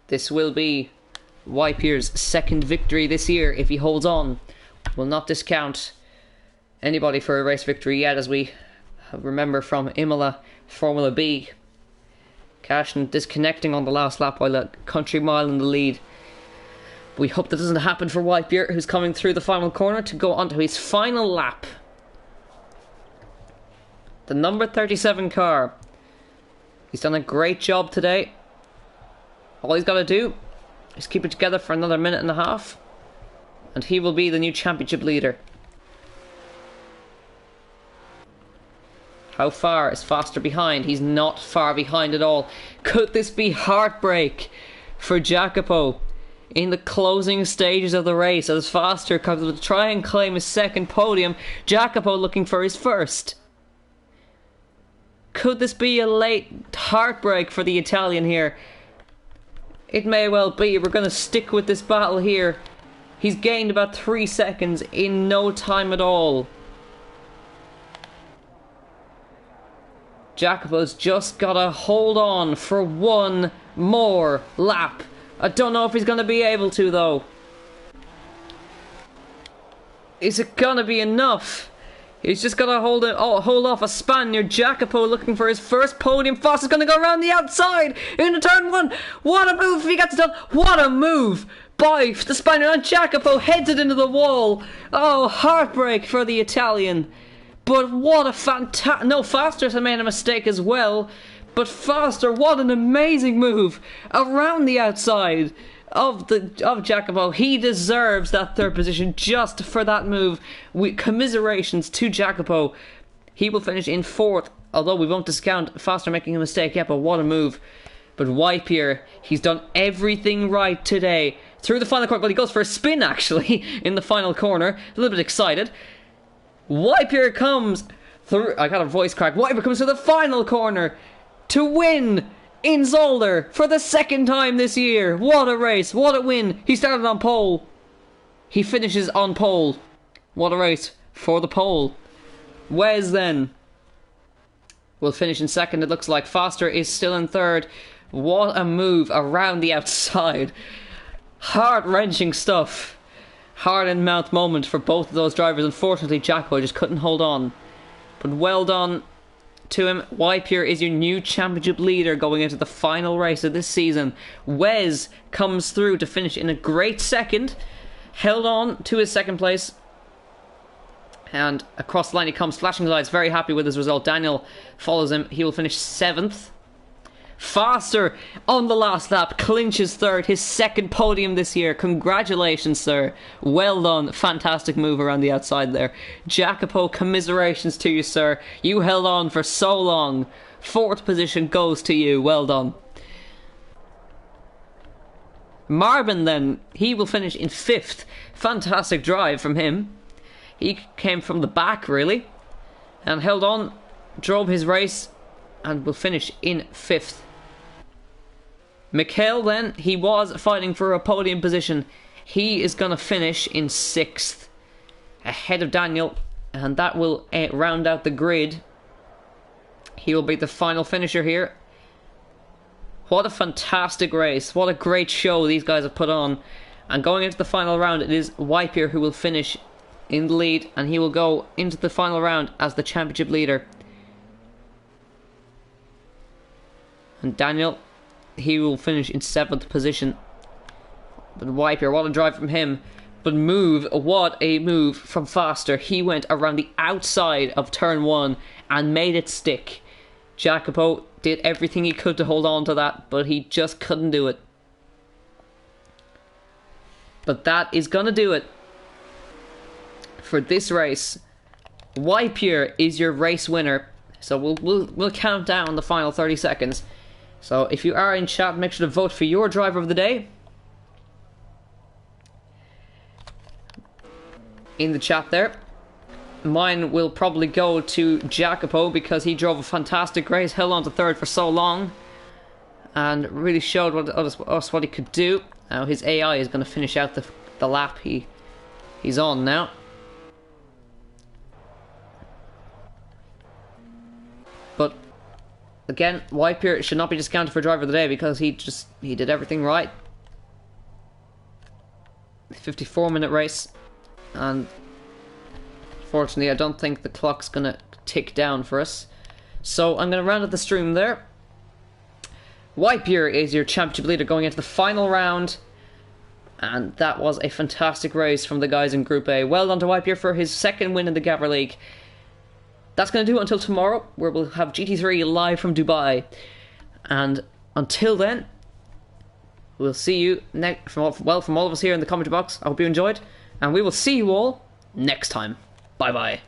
This will be Whitebeard's second victory this year if he holds on. Will not discount anybody for a race victory yet, as we remember from Imola Formula B. Cashin disconnecting on the last lap while a country mile in the lead. We hope that doesn't happen for Whitebeard, who's coming through the final corner to go on to his final lap. The number 37 car. He's done a great job today. All he's got to do is keep it together for another 1.5 minutes, and he will be the new championship leader. How far is Foster behind? He's not far behind at all. Could this be heartbreak for Jacopo in the closing stages of the race as Foster comes to try and claim his second podium? Jacopo looking for his first. Could this be a late heartbreak for the Italian here? It may well be. We're going to stick with this battle here. He's gained about 3 seconds in no time at all. Jacopo's just got to hold on for 1 more lap. I don't know if he's going to be able to though. Is it going to be enough? He's just got to hold off a Spaniard. Jacopo looking for his first podium. Foster's going to go around the outside into turn 1. What a move if he gets it done. What a move by the Spaniard. And Jacopo heads it into the wall. Oh, heartbreak for the Italian. But what a fantastic... No, Foster's made a mistake as well. But Foster, what an amazing move around the outside of Jacopo. He deserves that third position just for that move. Commiserations to Jacopo. He will finish in 4th, although we won't discount Foster making a mistake yet, but what a move. But Whitebeard, he's done everything right today. Through the final corner, well, he goes for a spin actually in the final corner. A little bit excited. Whitebeard comes through. I got a voice crack. Whitebeard comes to the final corner to win in Zolder for the 2nd time this year. What a race. What a win. He started on pole. He finishes on pole. What a race for the pole. Wes then will finish in 2nd. It looks like Foster is still in 3rd. What a move around the outside. Heart-wrenching stuff. Heart-in-mouth moment for both of those drivers. Unfortunately, Jacopo just couldn't hold on. But well done to him. Whitebeard is your new championship leader going into the final race of this season. Wes comes through to finish in a great 2nd. Held on to his 2nd place. And across the line he comes, flashing the lights, very happy with his result. Daniel follows him. He will finish 7th. Foster on the last lap clinches 3rd, his 2nd podium this year. Congratulations, sir. Well done. Fantastic move around the outside there. Jacopo, commiserations to you, sir. You held on for so long. 4th position goes to you. Well done. Marvin then, he will finish in 5th. Fantastic drive from him. He came from the back really and held on, drove his race, and will finish in 5th. Mikhail then, he was fighting for a podium position. He is going to finish in 6th, ahead of Daniel, and that will round out the grid. He will be the final finisher here. What a fantastic race. What a great show these guys have put on. And going into the final round, it is Whitebeard who will finish in the lead, and he will go into the final round as the championship leader. And Daniel, he will finish in 7th position. But Whitebeard, what a drive from him. But what a move from Foster. He went around the outside of turn 1 and made it stick. Jacopo did everything he could to hold on to that, but he just couldn't do it. But that is going to do it for this race. Whitebeard is your race winner. So we'll count down the final 30 seconds. So if you are in chat, make sure to vote for your driver of the day. in the chat there. Mine will probably go to Jacopo because he drove a fantastic race, held on to third for so long, and really showed us what he could do. Now his AI is going to finish out the lap he's on now. But again, Whitebeard should not be discounted for driver of the day because he did everything right. 54-minute race, and fortunately I don't think the clock's gonna tick down for us. So I'm gonna round up the stream there. Whitebeard is your championship leader going into the final round, and that was a fantastic race from the guys in Group A. Well done to Whitebeard for his second win in the Gavra League. That's going to do it until tomorrow, where we'll have GT3 live from Dubai. And until then, we'll see you from all of us here in the comment box. I hope you enjoyed, and we will see you all next time. Bye bye.